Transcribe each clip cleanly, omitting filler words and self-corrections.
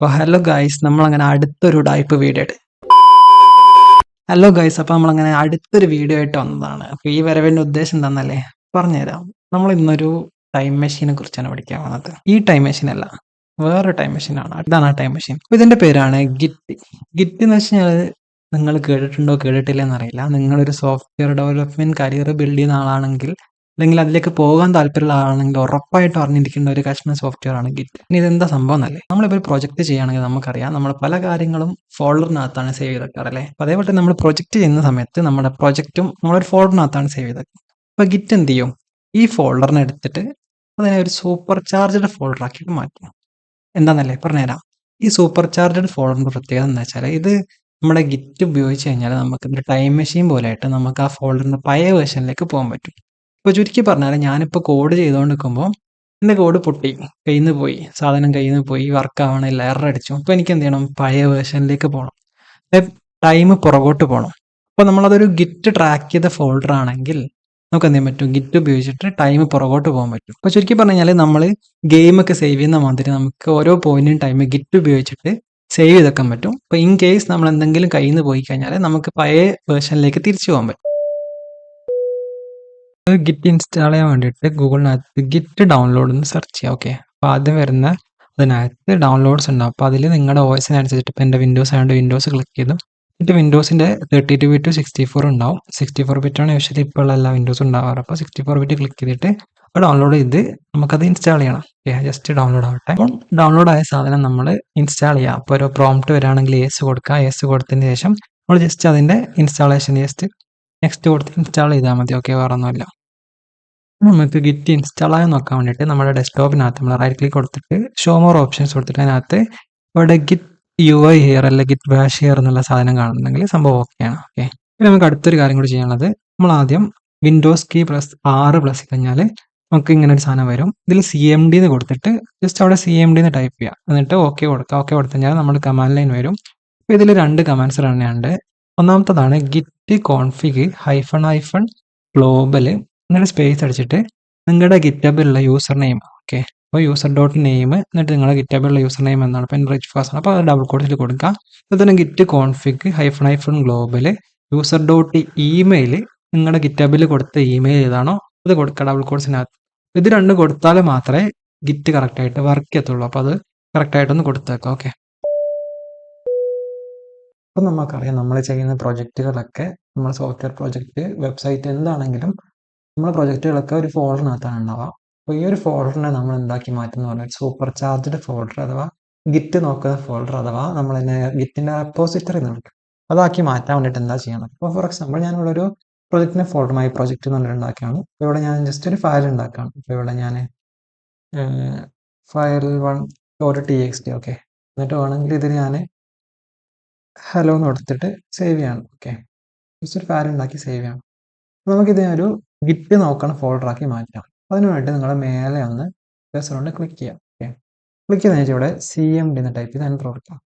അപ്പോൾ hello guys, നമ്മളങ്ങനെ അടുത്തൊരു ഉടായിപ്പ് വീഡിയോ ഹലോ ഗൈസ്, അപ്പോൾ നമ്മളങ്ങനെ അടുത്തൊരു വീഡിയോ ആയിട്ട് വന്നതാണ്. അപ്പോൾ ഈ വരവിൻ്റെ ഉദ്ദേശം എന്താണെന്നല്ലേ പറഞ്ഞുതരാം. നമ്മൾ ഇന്നൊരു ടൈം മെഷീനെ കുറിച്ചാണ് പഠിക്കാൻ വന്നത്. ഈ ടൈം മെഷീൻ അല്ല, വേറെ ടൈം മെഷീനാണ്. ഇതാണ് ആ ടൈം മെഷീൻ. അപ്പോൾ ഇതിൻ്റെ പേരാണ് ഗിറ്റ്. ഗിറ്റ് എന്ന് വെച്ച് കഴിഞ്ഞാൽ നിങ്ങൾ കേട്ടിട്ടുണ്ടോ കേട്ടിട്ടില്ല എന്നറിയില്ല. നിങ്ങളൊരു സോഫ്റ്റ്വെയർ ഡെവലപ്മെൻറ്റ് കരിയർ ബിൽഡ് ചെയ്യുന്ന ആളാണെങ്കിൽ, അല്ലെങ്കിൽ അതിലേക്ക് പോകാൻ താല്പര്യമുള്ള ആളാണെങ്കിൽ ഉറപ്പായിട്ടും അറിഞ്ഞിരിക്കേണ്ട ഒരു കഷ്ണം സോഫ്റ്റ്വെയർ ആണ് ഗിറ്റ്. ഇനി ഇതെന്താ സംഭവം എന്നല്ലേ, നമ്മളിപ്പോൾ ഒരു പ്രൊജക്ട് ചെയ്യുകയാണെങ്കിൽ നമുക്കറിയാം നമ്മൾ പല കാര്യങ്ങളും ഫോൾഡറിനകത്താണ് സേവ് ചെയ്ത് വെക്കാറല്ലേ. അപ്പോൾ അതേപോലെ തന്നെ നമ്മൾ പ്രൊജക്ട് ചെയ്യുന്ന സമയത്ത് നമ്മുടെ പ്രൊജക്റ്റും നമ്മളൊരു ഫോൾഡറിനകത്താണ് സേവ് ചെയ്ത് വെക്കുക. അപ്പോൾ ഗിറ്റ് എന്ത് ചെയ്യും, ഈ ഫോൾഡറിനെ എടുത്തിട്ട് അതിനെ ഒരു സൂപ്പർ ചാർജ്ഡ് ഫോൾഡർ ആക്കിയിട്ട് മാറ്റും. എന്താണെന്നല്ലേ പറഞ്ഞുതരാം. ഈ സൂപ്പർ ചാർജ്ഡ് ഫോൾഡറിൻ്റെ പ്രത്യേകത എന്താ വെച്ചാൽ, ഇത് നമ്മുടെ ഗിറ്റ് ഉപയോഗിച്ച് കഴിഞ്ഞാൽ നമുക്ക് ഒരു ടൈം മെഷീൻ പോലെയായിട്ട് നമുക്ക് ആ ഫോൾഡറിൻ്റെ പഴയ വേർഷനിലേക്ക് പോകാൻ പറ്റും. ഇപ്പോൾ ചുരുക്കി പറഞ്ഞാൽ ഞാനിപ്പോൾ കോഡ് ചെയ്തുകൊണ്ട് നിൽക്കുമ്പോൾ എൻ്റെ കോഡ് പൊട്ടി, കയ്യിൽ നിന്ന് പോയി, സാധനം കയ്യിൽ നിന്ന് പോയി, വർക്ക് ആവണില്ല, എറർ അടിച്ചു. അപ്പോൾ എനിക്ക് എന്ത് ചെയ്യണം, പഴയ വേർഷനിലേക്ക് പോകണം, ടൈം പുറകോട്ട് പോകണം. അപ്പോൾ നമ്മളതൊരു ഗിറ്റ് ട്രാക്ക് ചെയ്ത ഫോൾഡർ ആണെങ്കിൽ നമുക്ക് എന്ത് ചെയ്യാൻ പറ്റും, ഗിറ്റ് ഉപയോഗിച്ചിട്ട് ടൈം പുറകോട്ട് പോകാൻ പറ്റും. അപ്പോൾ ചുരുക്കി പറഞ്ഞു കഴിഞ്ഞാൽ നമ്മൾ ഗെയിമൊക്കെ സേവ് ചെയ്യുന്ന മാതിരി നമുക്ക് ഓരോ പോയിന്റും ടൈം ഗിറ്റ് ഉപയോഗിച്ചിട്ട് സേവ് ചെയ്ത് വെക്കാൻ പറ്റും. അപ്പോൾ ഇൻ കേസ് നമ്മൾ എന്തെങ്കിലും കയ്യിൽ നിന്ന് പോയി കഴിഞ്ഞാൽ നമുക്ക് പഴയ വേർഷനിലേക്ക് തിരിച്ചു പോകാൻ പറ്റും. ഗിറ്റ് ഇൻസ്റ്റാൾ ചെയ്യാൻ വേണ്ടിയിട്ട് ഗൂഗിളിനകത്ത് ഗിറ്റ് ഡൗൺലോഡ് എന്ന് സെർച്ച് ചെയ്യാം. ഓക്കെ, അപ്പോൾ ആദ്യം വരുന്ന അതിനകത്ത് ഡൗൺലോഡ്സ് ഉണ്ടാവും. അപ്പോൾ അതിൽ നിങ്ങളുടെ വോയിസിനനുസരിച്ചിട്ട് ഇപ്പോൾ എൻ്റെ വിൻഡോസ് ആയതുകൊണ്ട് വിൻഡോസ് ക്ലിക്ക് ചെയ്തു. എന്നിട്ട് വിൻഡോസിൻ്റെ 32 ബിറ്റ് 64 ഉണ്ടാവും. 64 ബിറ്റാണ് യൂഷ്വലി ഇപ്പോൾ ഉള്ള എല്ലാ വിൻഡോസും ഉണ്ടാവാറ്. അപ്പോൾ 64 ബിറ്റ് ക്ലിക്ക് ചെയ്തിട്ട് അത് ഡൗൺലോഡ് ചെയ്ത് നമുക്കത് ഇൻസ്റ്റാൾ ചെയ്യണം. ഓക്കെ, ജസ്റ്റ് ഡൗൺലോഡ് ആവട്ടെ. അപ്പോൾ ഡൗൺലോഡ് ആയ സാധനം നമ്മൾ ഇൻസ്റ്റാൾ ചെയ്യാം. അപ്പോൾ ഒരു പ്രോംപ്റ്റ് വരികയാണെങ്കിൽ യെസ് കൊടുക്കുക. യെസ് കൊടുത്തതിന് ശേഷം നമ്മൾ ജസ്റ്റ് അതിൻ്റെ ഇൻസ്റ്റാളേഷൻ ജസ്റ്റ് നെക്സ്റ്റ് കൊടുത്ത് ഇൻസ്റ്റാൾ ചെയ്താൽ മതി. ഓക്കെ, വേറെ ഒന്നുമില്ല. നമുക്ക് ഗിറ്റ് ഇൻസ്റ്റാൾ ആയി നോക്കാൻ വേണ്ടിയിട്ട് നമ്മുടെ ഡെസ്ക്ടോപ്പിനകത്ത് നമ്മൾ റൈറ്റ് ക്ലിക്ക് കൊടുത്തിട്ട് ഷോ മോർ ഓപ്ഷൻസ് കൊടുത്തിട്ട് അതിനകത്ത് ഇവിടെ ഗിറ്റ് UI ഹിയർ അല്ലെ ഗിറ്റ് ബാഷ് ഹിയർ എന്നുള്ള സാധനം കാണുന്നുണ്ടെങ്കിൽ സംഭവം ഓക്കെയാണ്. ഓക്കെ, പിന്നെ നമുക്ക് അടുത്തൊരു കാര്യം കൂടി ചെയ്യാനുള്ളത്, നമ്മൾ ആദ്യം വിൻഡോസ് കീ +6 പ്ലസ് കഴിഞ്ഞാൽ നമുക്ക് ഇങ്ങനെ ഒരു സാധനം വരും. ഇതിൽ CMD എന്ന് കൊടുത്തിട്ട് ജസ്റ്റ് അവിടെ CMD എന്ന് ടൈപ്പ് ചെയ്യുക, എന്നിട്ട് ഓക്കെ കൊടുക്കുക. ഓക്കെ കൊടുത്തു കഴിഞ്ഞാൽ നമ്മൾ കമാൻഡ് ലൈൻ വരും. അപ്പോൾ ഇതിൽ 2 കമാൻഡ്സ് റൺ ചെയ്യാനുണ്ട്. ഒന്നാമത്തതാണ് ഗിറ്റ് കോൺഫിഗ് -- ഗ്ലോബൽ എന്നിട്ട് സ്പേസ് അടിച്ചിട്ട് നിങ്ങളുടെ ഗിറ്റബിലുള്ള യൂസർ നെയിം. ഓക്കെ, അപ്പോൾ യൂസർ.നെയിം എന്നിട്ട് നിങ്ങളുടെ ഗിറ്റബിലുള്ള യൂസർ നെയിം എന്നാണ്. അപ്പോൾ റിച്ച് ഫാസ്റ്റ് ആണ്. അപ്പോൾ അത് ഡബിൾ കോഡ്സിൽ കൊടുക്കുക. അതുപോലെ തന്നെ ഗിറ്റ് കോൺഫിഗ് -- ഗ്ലോബൽ യൂസർ.ഇമെയിൽ നിങ്ങളുടെ ഗിറ്റബിൽ കൊടുത്ത ഇമെയിൽ ഏതാണോ അത് കൊടുക്കുക ഡബിൾ കോഡ്സിനകത്ത്. ഇത് 2 കൊടുത്താൽ മാത്രമേ ഗിറ്റ് കറക്റ്റായിട്ട് വർക്ക് ചെയ്യത്തുള്ളൂ. അപ്പോൾ അത് കറക്റ്റായിട്ടൊന്ന് കൊടുത്തേക്കാം. ഓക്കെ, അപ്പോൾ നമുക്കറിയാം നമ്മൾ ചെയ്യുന്ന പ്രൊജക്റ്റുകളൊക്കെ, നമ്മൾ സോഫ്റ്റ്വെയർ പ്രൊജക്റ്റ്, വെബ്സൈറ്റ് എന്താണെങ്കിലും നമ്മുടെ പ്രൊജക്റ്റുകളൊക്കെ ഒരു ഫോൾഡറിനകത്താണ് ഉണ്ടാവുക. അപ്പോൾ ഈ ഒരു ഫോൾഡറിനെ നമ്മൾ എന്താക്കി മാറ്റുന്ന പറഞ്ഞാൽ സൂപ്പർ ചാർജ്ഡ് ഫോൾഡർ അഥവാ ഗിറ്റ് നോക്കുന്ന ഫോൾഡർ അഥവാ നമ്മൾ തന്നെ ഗിറ്റിൻ്റെ റെപ്പോസിറ്ററി എന്ന് വിളിക്കും. അതാക്കി മാറ്റാൻ വേണ്ടിയിട്ട് എന്താ ചെയ്യണം. അപ്പോൾ ഫോർ എക്സാമ്പിൾ ഞാനിവിടെ ഒരു പ്രൊജക്റ്റിനെ ഫോൾഡറുമായി പ്രൊജക്റ്റ് എന്ന് പറഞ്ഞിട്ട് ഉണ്ടാക്കുകയാണ്. അപ്പോൾ ഇവിടെ ഞാൻ ജസ്റ്റ് ഒരു ഫയൽ ഉണ്ടാക്കുകയാണ്. അപ്പോൾ ഇവിടെ ഞാൻ file1.txt. ഓക്കെ, എന്നിട്ട് വേണമെങ്കിൽ ഇതിൽ ഞാൻ ഹലോ എന്ന് കൊടുത്തിട്ട് സേവ് ചെയ്യണം. ഓക്കെ, ജസ്റ്റ് ഒരു ഫയൽ ഉണ്ടാക്കി സേവ് ചെയ്യണം. നമുക്കിതിനൊരു ഗിറ്റ് നോക്കണ ഫോൾഡറാക്കി മാറ്റാം. അതിനുവേണ്ടി നിങ്ങൾ മേലെ ഒന്ന് പ്ലസ് കൊണ്ട് ക്ലിക്ക് ചെയ്യാം. ഓക്കെ, ക്ലിക്ക് ചെയ്തതിന് ശേഷം ഇവിടെ CMD എന്ന് ടൈപ്പ് ചെയ്ത് എൻ്റർ കൊടുക്കാം.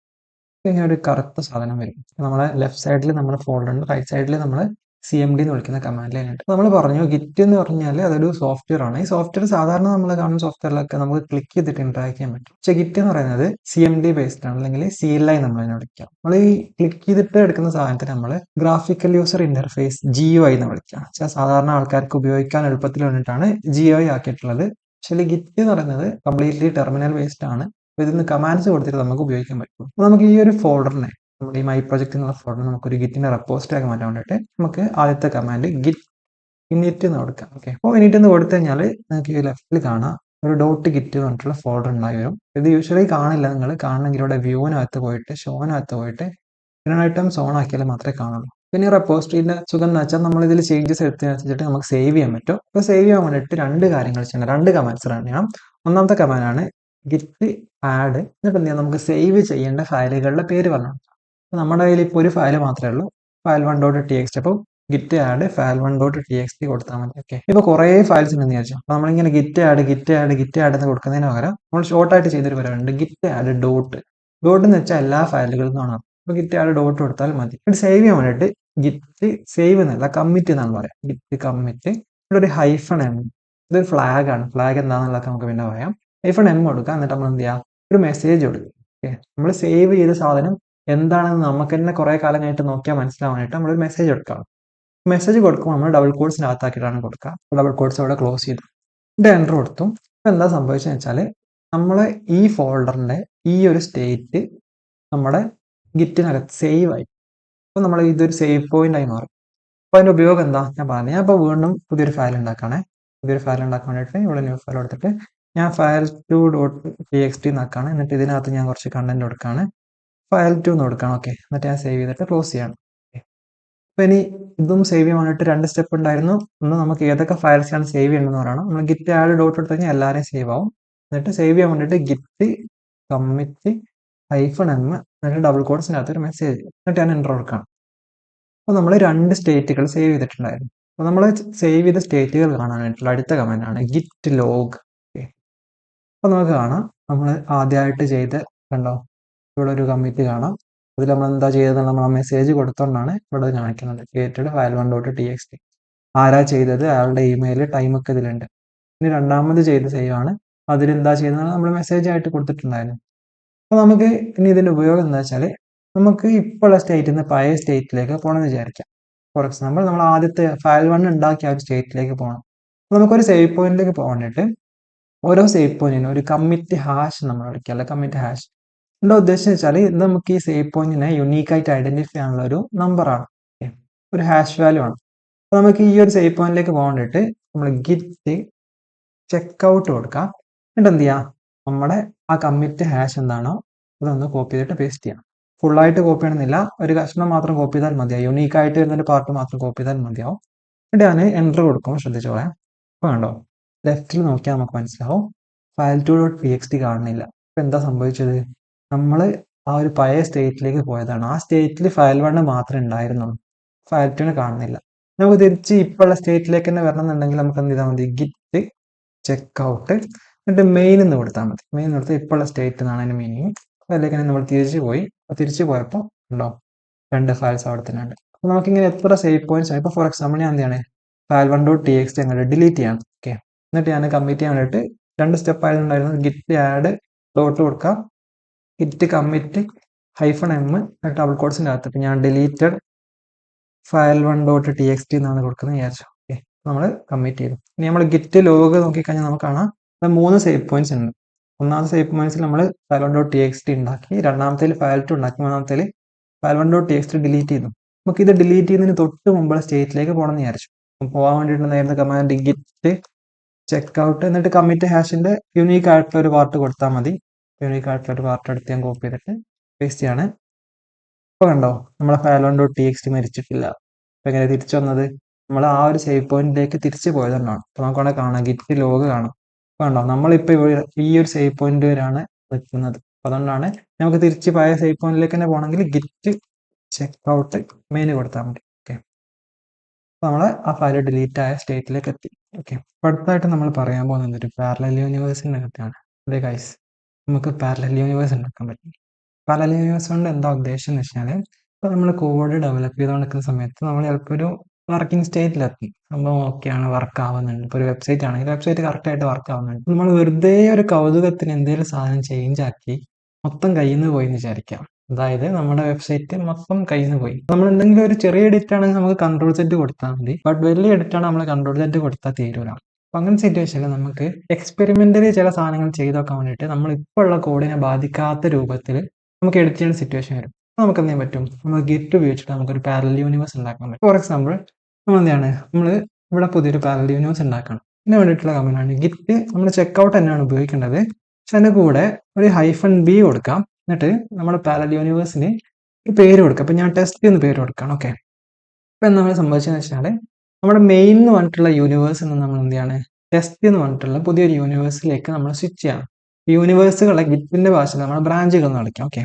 ഇങ്ങനെ ഒരു കറുത്ത സാധനം വരും. നമ്മളെ ലെഫ്റ്റ് സൈഡിൽ നമ്മുടെ ഫോൾഡർ ഉണ്ട്, റൈറ്റ് സൈഡിൽ നമ്മൾ CMD എന്ന് വിളിക്കുന്ന കമാൻഡ് ലൈൻ ഉണ്ട്. നമ്മൾ പറഞ്ഞു ഗിറ്റ് എന്ന് പറഞ്ഞാൽ അതൊരു സോഫ്റ്റ്വെയർ ആണ്. ഈ സോഫ്റ്റ്വെയർ സാധാരണ നമ്മൾ കാണുന്ന സോഫ്റ്റ്വെയറിലൊക്കെ നമുക്ക് ക്ലിക്ക് ചെയ്തിട്ട് ഇൻട്രാക്ട് ചെയ്യാൻ പറ്റും. പക്ഷേ ഗിറ്റ് എന്ന് പറയുന്നത് CMD ബേസ്ഡ് ആണ്, അല്ലെങ്കിൽ CLI നമ്മൾ അതിനെ വിളിക്കാം. നമ്മൾ ഈ ക്ലിക്ക് ചെയ്തിട്ട് എടുക്കുന്ന സാധനത്തിന് നമ്മൾ ഗ്രാഫിക്കൽ യൂസർ ഇന്റർഫേസ് GUI എന്ന് വിളിക്കാം. സാധാരണ ആൾക്കാർക്ക് ഉപയോഗിക്കാൻ എളുപ്പത്തിൽ വേണ്ടിയിട്ടാണ് GUI ആക്കിയിട്ടുള്ളത്. പക്ഷേ ഗിറ്റ് എന്ന് പറയുന്നത് കംപ്ലീറ്റ്ലി ടെർമിനൽ ബേസ്ഡ് ആണ്. അപ്പോൾ ഇതിന് കമാൻഡ്സ് കൊടുത്തിട്ട് നമുക്ക് ഉപയോഗിക്കാൻ പറ്റും. അപ്പോൾ നമുക്ക് ഈ ഒരു ഫോൾഡറിനെ, നമ്മുടെ ഈ മൈ പ്രൊജക്റ്റ് എന്നുള്ള ഫോൾഡർ നമുക്കൊരു ഗിറ്റിന്റെ റെപ്പോസിറ്ററി ആക്കി മാറ്റാൻ വേണ്ടിയിട്ട് നമുക്ക് ആദ്യത്തെ കമാൻഡ് ഗിറ്റ് ഇനിറ്റ് എന്ന് കൊടുക്കാം. ഓക്കെ, അപ്പോൾ ഇനിറ്റ് എന്ന് കൊടുത്തു കഴിഞ്ഞാൽ നിങ്ങൾക്ക് ഈ ലെഫ്റ്റിൽ കാണാം ഒരു .git എന്ന് പറഞ്ഞിട്ടുള്ള ഫോൾഡർ ഉണ്ടായി വരും. ഇത് യൂഷ്വലി കാണില്ല. നിങ്ങൾ കാണണമെങ്കിൽ ഇവിടെ വ്യൂവിനകത്ത് പോയിട്ട് ഷോനകത്ത് പോയിട്ട് ഐറ്റംസ് ഓൺ ആക്കിയാൽ മാത്രമേ കാണുള്ളൂ. പിന്നെ ഈ റെപ്പോസിറ്ററിന്റെ സുഖം എന്ന് വെച്ചാൽ നമ്മൾ ഇതിൽ ചേഞ്ചസ് എടുത്തനുസരിച്ചിട്ട് നമുക്ക് സേവ് ചെയ്യാൻ പറ്റും. അപ്പോൾ സേവ് ചെയ്യാൻ വേണ്ടിയിട്ട് 2 കാര്യങ്ങൾ ചെയ്യണം, 2 കമാൻഡ്സ് റൺ ചെയ്യണം. ഒന്നാമത്തെ കമാൻഡാണ് ഗിറ്റ് ആഡ്. എന്നിട്ട് എന്ത് ചെയ്യാം, നമുക്ക് സേവ് ചെയ്യേണ്ട ഫയലുകളുടെ പേര് പറഞ്ഞു. നമ്മുടെ കയ്യിൽ ഇപ്പോൾ ഒരു ഫയൽ മാത്രമേ ഉള്ളൂ, file1.txt. അപ്പോൾ ഗിറ്റ് ആഡ് file1.txt കൊടുത്താൽ മതി. ഓക്കെ, ഇപ്പോൾ കുറേ ഫയൽസ് ഉണ്ടെന്ന് വിചാരിച്ചു. അപ്പോൾ നമ്മളിങ്ങനെ ഗിറ്റ് ആഡ് എന്ന് കൊടുക്കുന്നതിന് പകരം നമ്മൾ ഷോർട്ടായിട്ട് ചെയ്തൊരു പരിപാടിയുണ്ട്, ഗിറ്റ് ആഡ് ഡോട്ട് എന്ന് വെച്ചാൽ എല്ലാ ഫയലുകളിൽ നിന്നാണ്. അപ്പോൾ ഗിറ്റ് ആഡ് ഡോട്ട് കൊടുത്താൽ മതി. ഇത് സേവ് ചെയ്യാൻ വേണ്ടിയിട്ട് ഗിറ്റ് സേവ് എന്നല്ല കമ്മിറ്റ് എന്നാണ് പറയാം. ഗിറ്റ് കമ്മിറ്റ്, ഇവിടെ ഒരു -m, ഇതൊരു ഫ്ലാഗ് ആണ്. ഫ്ലാഗ് എന്താണെന്നുള്ളതൊക്കെ നമുക്ക് പിന്നെ പറയാം. -m കൊടുക്കുക. എന്നിട്ട് നമ്മൾ എന്ത് ചെയ്യാം, ഒരു മെസ്സേജ് കൊടുക്കുക. ഓക്കെ, നമ്മൾ സേവ് ചെയ്ത സാധനം എന്താണെന്ന് നമുക്ക് തന്നെ കുറെ കാലം കഴിഞ്ഞിട്ട് നോക്കിയാൽ മനസ്സിലാവാനായിട്ട് നമ്മളൊരു മെസ്സേജ് കൊടുക്കണം. മെസ്സേജ് കൊടുക്കുമ്പോൾ നമ്മൾ ഡബിൾ കോഡ്സിനകത്താക്കിയിട്ടാണ് കൊടുക്കുക. ഡബിൾ കോഡ്സ് അവിടെ ക്ലോസ് ചെയ്തു, ഇവിടെ എൻ്റർ കൊടുത്തു. ഇപ്പം എന്താ സംഭവിച്ചതെന്ന് വെച്ചാൽ നമ്മൾ ഈ ഫോൾഡറിൻ്റെ ഈ ഒരു സ്റ്റേറ്റ് നമ്മുടെ ഗിറ്റിനകത്ത് സേവ് ആയി. അപ്പോൾ നമ്മൾ ഇതൊരു സേവ് പോയിന്റ് ആയി മാറും. അപ്പോൾ അതിൻ്റെ ഉപയോഗം എന്താ ഞാൻ പറഞ്ഞു. ഞാൻ ഇപ്പോൾ വീണ്ടും പുതിയൊരു ഫയൽ ഉണ്ടാക്കുകയാണേ. പുതിയൊരു ഫയൽ ഉണ്ടാക്കാൻ വേണ്ടിയിട്ട് ഇവിടെ ന്യൂ ഫയൽ എടുത്തിട്ട് ഞാൻ file2.txt എന്നാക്കാണ്. എന്നിട്ട് ഇതിനകത്ത് ഞാൻ കുറച്ച് കണ്ടന്റ് കൊടുക്കുകയാണ്. file2 എന്ന് കൊടുക്കണം. ഓക്കെ, എന്നിട്ട് ഞാൻ സേവ് ചെയ്തിട്ട് ക്ലോസ് ചെയ്യണം. അപ്പോൾ ഇനി ഇതും സേവ് ചെയ്യാൻ വേണ്ടിയിട്ട് 2 സ്റ്റെപ്പ് ഉണ്ടായിരുന്നു. ഒന്ന് നമുക്ക് ഏതൊക്കെ ഫയൽസാണ് സേവ് ചെയ്യണമെന്ന് പറയണം. നമ്മൾ ഗിറ്റ് ആഡ് ഡോട്ട് എടുത്ത് കഴിഞ്ഞാൽ എല്ലാവരെയും സേവ് ആവും. എന്നിട്ട് സേവ് ചെയ്യാൻ വേണ്ടിയിട്ട് ഗിറ്റ് കമ്മിറ്റ് -m എന്നിട്ട് ഡബിൾ കോഡ്സിനകത്ത് ഒരു മെസ്സേജ്, എന്നിട്ട് ഞാൻ എൻ്റർ കൊടുക്കണം. അപ്പോൾ നമ്മൾ 2 സ്റ്റേറ്റുകൾ സേവ് ചെയ്തിട്ടുണ്ടായിരുന്നു. അപ്പോൾ നമ്മൾ സേവ് ചെയ്ത സ്റ്റേറ്റുകൾ കാണാനായിട്ടുള്ള അടുത്ത കമാൻഡ് ആണ് ഗിറ്റ് ലോഗ്. ഓക്കെ, അപ്പോൾ നമുക്ക് കാണാം നമ്മൾ ആദ്യമായിട്ട് ചെയ്ത് കണ്ടോ, ഇവിടെ ഒരു കമ്മിറ്റ് കാണാം. അതിൽ നമ്മൾ എന്താ ചെയ്തത്, നമ്മൾ ആ മെസ്സേജ് കൊടുത്തോണ്ടാണ് ഇവിടെ കാണിക്കുന്നത് created file1.txt. ആരാ ചെയ്തത്, അയാളുടെ ഇമെയിൽ, ടൈമൊക്കെ ഇതിലുണ്ട്. ഇനി രണ്ടാമത് ചെയ്ത സേവ് ആണ്, അതിലെന്താ ചെയ്യുന്നത് നമ്മൾ മെസ്സേജ് ആയിട്ട് കൊടുത്തിട്ടുണ്ടായിരുന്നു. അപ്പോൾ നമുക്ക് ഇനി ഇതിൻ്റെ ഉപയോഗം എന്താ വെച്ചാൽ നമുക്ക് ഇപ്പോഴുള്ള സ്റ്റേറ്റിൽ നിന്ന് പഴയ സ്റ്റേറ്റിലേക്ക് പോകണമെന്ന് വിചാരിക്കാം. ഫോർ എക്സാമ്പിൾ നമ്മൾ ആദ്യത്തെ file1 ഉണ്ടാക്കിയ ആ ഒരു സ്റ്റേറ്റിലേക്ക് പോകണം. അപ്പോൾ നമുക്കൊരു സേവ് പോയിന്റിലേക്ക് പോകാൻ വേണ്ടിയിട്ട് ഓരോ സേവ് പോയിന്റിനും ഒരു കമ്മിറ്റ് ഹാഷ് നമ്മൾ വിളിക്കുക, അല്ലെ കമ്മിറ്റ് ഹാഷ്. എന്താ ഉദ്ദേശം വെച്ചാൽ ഇത് നമുക്ക് ഈ സേവ് പോയിന്റിനെ യുണീക്കായിട്ട് ഐഡന്റിഫൈ ചെയ്യാനുള്ള ഒരു നമ്പറാണ്, ഒരു ഹാഷ് വാല്യൂ ആണ്. അപ്പോൾ നമുക്ക് ഈ ഒരു സേവ് പോയിന്റിലേക്ക് പോകാൻ വേണ്ടിയിട്ട് നമ്മൾ ഗിറ്റ് ചെക്ക്ഔട്ട് കൊടുക്കുക. എന്നിട്ട് എന്ത് ചെയ്യാം, നമ്മുടെ ആ കമ്മിറ്റ് ഹാഷ് എന്താണോ അതൊന്ന് കോപ്പി ചെയ്തിട്ട് പേസ്റ്റ് ചെയ്യാം. ഫുള്ളായിട്ട് കോപ്പി ചെയ്യണമെന്നില്ല, ഒരു കഷ്ണം മാത്രം കോപ്പി ചെയ്താൽ മതിയാവും. യുണീക്കായിട്ട് വരുന്നൊരു പാർട്ട് മാത്രം കോപ്പി ചെയ്താൽ മതിയാവും. എന്നിട്ട് ഞാൻ എൻ്റർ കൊടുക്കുമ്പോൾ ശ്രദ്ധിച്ചോളാം. അപ്പോൾ കണ്ടോ, ലെഫ്റ്റിൽ നോക്കിയാൽ നമുക്ക് മനസ്സിലാവും file2.txt കാണുന്നില്ല. അപ്പോൾ എന്താ സംഭവിച്ചത്, നമ്മൾ ആ ഒരു പഴയ സ്റ്റേറ്റിലേക്ക് പോയതാണ്. ആ സ്റ്റേറ്റിൽ file1 മാത്രമേ ഉണ്ടായിരുന്നുള്ളൂ, file2 കാണുന്നില്ല. നമുക്ക് തിരിച്ച് ഇപ്പോഴുള്ള സ്റ്റേറ്റിലേക്ക് തന്നെ വരണം എന്നുണ്ടെങ്കിൽ നമുക്ക് എന്ത് ചെയ്താൽ മതി, ഗിറ്റ് ചെക്ക്ഔട്ട് എന്നിട്ട് മെയിൻ എന്ന് കൊടുത്താൽ മതി. മെയിൻ കൊടുത്താൽ ഇപ്പോഴുള്ള സ്റ്റേറ്റ് എന്നാണ് അതിന് മീനിങ്. അതിലേക്ക് തന്നെ നമ്മൾ തിരിച്ചു പോയി. തിരിച്ചു പോയപ്പോൾ ഉണ്ടോ 2 ഫയൽസ് അവിടെ തന്നെ ഉണ്ട്. അപ്പോൾ നമുക്കിങ്ങനെ എത്ര സേവ് പോയിന്റ്സ് ആണ്. ഇപ്പോൾ ഫോർ എക്സാമ്പിൾ ഞാൻ എന്ത് ചെയ്യാണ്, file1.txt അങ്ങോട്ട് ഡിലീറ്റ് ചെയ്യണം. ഓക്കെ, എന്നിട്ട് ഞാൻ കമ്മിറ്റ് ചെയ്യാൻ വേണ്ടിയിട്ട് 2 സ്റ്റെപ്പ് ആയതുണ്ടായിരുന്നു. ഗിറ്റ് ആഡ് ഡോട്ട് കൊടുക്കാം, ഗിറ്റ് കമ്മിറ്റ് -m ഡബിൾ കോഡ്സിൻ്റെ അകത്ത് ഞാൻ ഡിലീറ്റഡ് file1.txt എന്നാണ് കൊടുക്കുന്നത് വിചാരിച്ചു. ഓക്കെ, നമ്മൾ കമ്മിറ്റ് ചെയ്തു. ഇനി നമ്മൾ ഗിറ്റ് ലോഗ് നോക്കിക്കഴിഞ്ഞാൽ നമുക്ക് കാണാം 3 സേവ് പോയിന്റ്സ് ഉണ്ട്. ഒന്നാമത്തെ സേവ് പോയിന്റ്സിൽ നമ്മൾ file1.txt ഉണ്ടാക്കി, രണ്ടാമത്തേൽ file2 ഉണ്ടാക്കി, മൂന്നാമത്തേൽ file1.txt ഡിലീറ്റ് ചെയ്തു. നമുക്ക് ഇത് ഡിലീറ്റ് ചെയ്യുന്നതിന് തൊട്ട് മുമ്പുള്ള സ്റ്റേറ്റിലേക്ക് പോകണം എന്ന് വിചാരിച്ചു. പോകാൻ വേണ്ടിയിട്ടുണ്ടായിരുന്ന കമാൻഡ് ഗിറ്റ് ചെക്ക്ഔട്ട് എന്നിട്ട് കമ്മിറ്റ് ഹാഷിന്റെ യുണീക്ക് ആയിട്ടുള്ള ഒരു പാർട്ട് കൊടുത്താൽ മതി. യുണീക്ക് ആയിട്ടുള്ള ഒരു പാർട്ട് എടുത്ത് ഞാൻ കോപ്പി ചെയ്തിട്ട് പേസ്റ്റ് ചെയ്യാണ്. ഇപ്പോൾ കണ്ടോ, നമ്മളെ file1.txt മരിച്ചിട്ടില്ല. അപ്പോൾ എങ്ങനെ തിരിച്ചു വന്നത്, നമ്മൾ ആ ഒരു സേവ് പോയിന്റിലേക്ക് തിരിച്ചു പോയതുകൊണ്ടാണ്. അപ്പോൾ നമുക്കവിടെ കാണാം ഗിറ്റ് ലോഗ് കാണാം. കണ്ടോ, നമ്മളിപ്പോൾ ഈ ഒരു സേവ് പോയിന്റ് വരെയാണ് നിൽക്കുന്നത്. അതുകൊണ്ടാണ് നമുക്ക് തിരിച്ച് പഴയ സേവ് പോയിന്റിലേക്ക് തന്നെ പോകണമെങ്കിൽ ഗിറ്റ് ചെക്ക്ഔട്ട് മെയിൻ കൊടുത്താൽ മതി. ഓക്കെ, അപ്പോൾ നമ്മൾ ആ ഫയൽ ഡിലീറ്റ് ആയ സ്റ്റേറ്റിലേക്ക് എത്തി. ഓക്കെ, അപ്പോൾ അടുത്തായിട്ട് നമ്മൾ പറയാൻ പോകുന്നത് ഒരു പാരലൽ യൂണിവേഴ്സിൻ്റെ അകത്താണ്. അതെ ഗൈസ്, നമുക്ക് പാരലൽ യൂണിവേഴ്സ് ഉണ്ടാക്കാൻ പറ്റും. പാരലൽ യൂണിവേഴ്സ് കൊണ്ട് എന്താ ഉദ്ദേശം എന്ന് വെച്ചാൽ, ഇപ്പോൾ നമ്മൾ കോഡ് ഡെവലപ്പ് ചെയ്തുകൊണ്ടിരിക്കുന്ന സമയത്ത് നമ്മൾ ചിലപ്പോൾ ഒരു വർക്കിംഗ് സ്റ്റേറ്റിലെത്തി, സംഭവം ഓക്കെയാണ്, വർക്ക് ആവുന്നുണ്ട്. ഇപ്പോൾ ഒരു വെബ്സൈറ്റ് ആണെങ്കിൽ വെബ്സൈറ്റ് കറക്റ്റായിട്ട് വർക്ക് ആവുന്നുണ്ട്. നമ്മൾ വെറുതെ ഒരു കൗതുകത്തിന് എന്തെങ്കിലും സാധനം ചേഞ്ച് ആക്കി മൊത്തം കയ്യിൽ നിന്ന് പോയി എന്ന് വിചാരിക്കാം. അതായത് നമ്മുടെ വെബ്സൈറ്റ് മൊത്തം കയ്യിൽ നിന്ന് പോയി. നമ്മൾ എന്തെങ്കിലും ഒരു ചെറിയ എഡിറ്റ് ആണെങ്കിൽ നമുക്ക് Ctrl+Z കൊടുത്താൽ മതി. ബട്ട് വലിയ എഡിറ്റ് ആണ് നമ്മൾ Ctrl+Z കൊടുത്താൽ തീരൂല. അപ്പം അങ്ങനെ സിറ്റുവേഷനിൽ നമുക്ക് എക്സ്പെരിമെന്റലി ചില സാധനങ്ങൾ ചെയ്ത് നോക്കാൻ വേണ്ടിയിട്ട് നമ്മൾ ഇപ്പോൾ ഉള്ള കോഡിനെ ബാധിക്കാത്ത രൂപത്തിൽ നമുക്ക് എഡിറ്റ് ചെയ്യുന്ന സിറ്റുവേഷൻ വരും. നമുക്ക് എന്ത് ചെയ്യാൻ പറ്റും, നമ്മൾ ഗിറ്റ് ഉപയോഗിച്ചിട്ട് നമുക്കൊരു പാരലൽ യൂണിവേഴ്സ് ഉണ്ടാക്കാൻ പറ്റും. ഫോർ എക്സാമ്പിൾ നമ്മൾ എന്താണ്, നമ്മൾ ഇവിടെ പുതിയൊരു പാരലൽ യൂണിവേഴ്സ് ഉണ്ടാക്കണം. ഇതിന് വേണ്ടിയിട്ടുള്ള കമാൻഡാണ് ഗിറ്റ്. നമ്മൾ ചെക്ക്ഔട്ട് തന്നെയാണ് ഉപയോഗിക്കേണ്ടത്, പക്ഷെ അതിൻ്റെ കൂടെ ഒരു -b കൊടുക്കാം. എന്നിട്ട് നമ്മുടെ പാരലൽ യൂണിവേഴ്സിന് ഒരു പേര് കൊടുക്കാം. അപ്പം ഞാൻ ടെസ്റ്റ് എന്ന് പേര് കൊടുക്കാം. ഓക്കെ, ഇപ്പം എന്താണ് സംഭവിച്ചതെന്ന് വെച്ചാൽ നമ്മുടെ മെയിൻ എന്ന് പറഞ്ഞിട്ടുള്ള യൂണിവേഴ്സിൽ നിന്ന് നമ്മൾ എന്ത് ചെയ്യാണ്, ടെസ്റ്റ് എന്ന് പറഞ്ഞിട്ടുള്ള പുതിയൊരു യൂണിവേഴ്സിലേക്ക് നമ്മൾ സ്വിച്ച് ചെയ്യണം. യൂണിവേഴ്സുകളെ ഗിറ്റിന്റെ ഭാഷയിൽ നമ്മൾ ബ്രാഞ്ചുകൾ എന്ന് വിളിക്കാം. ഓക്കെ,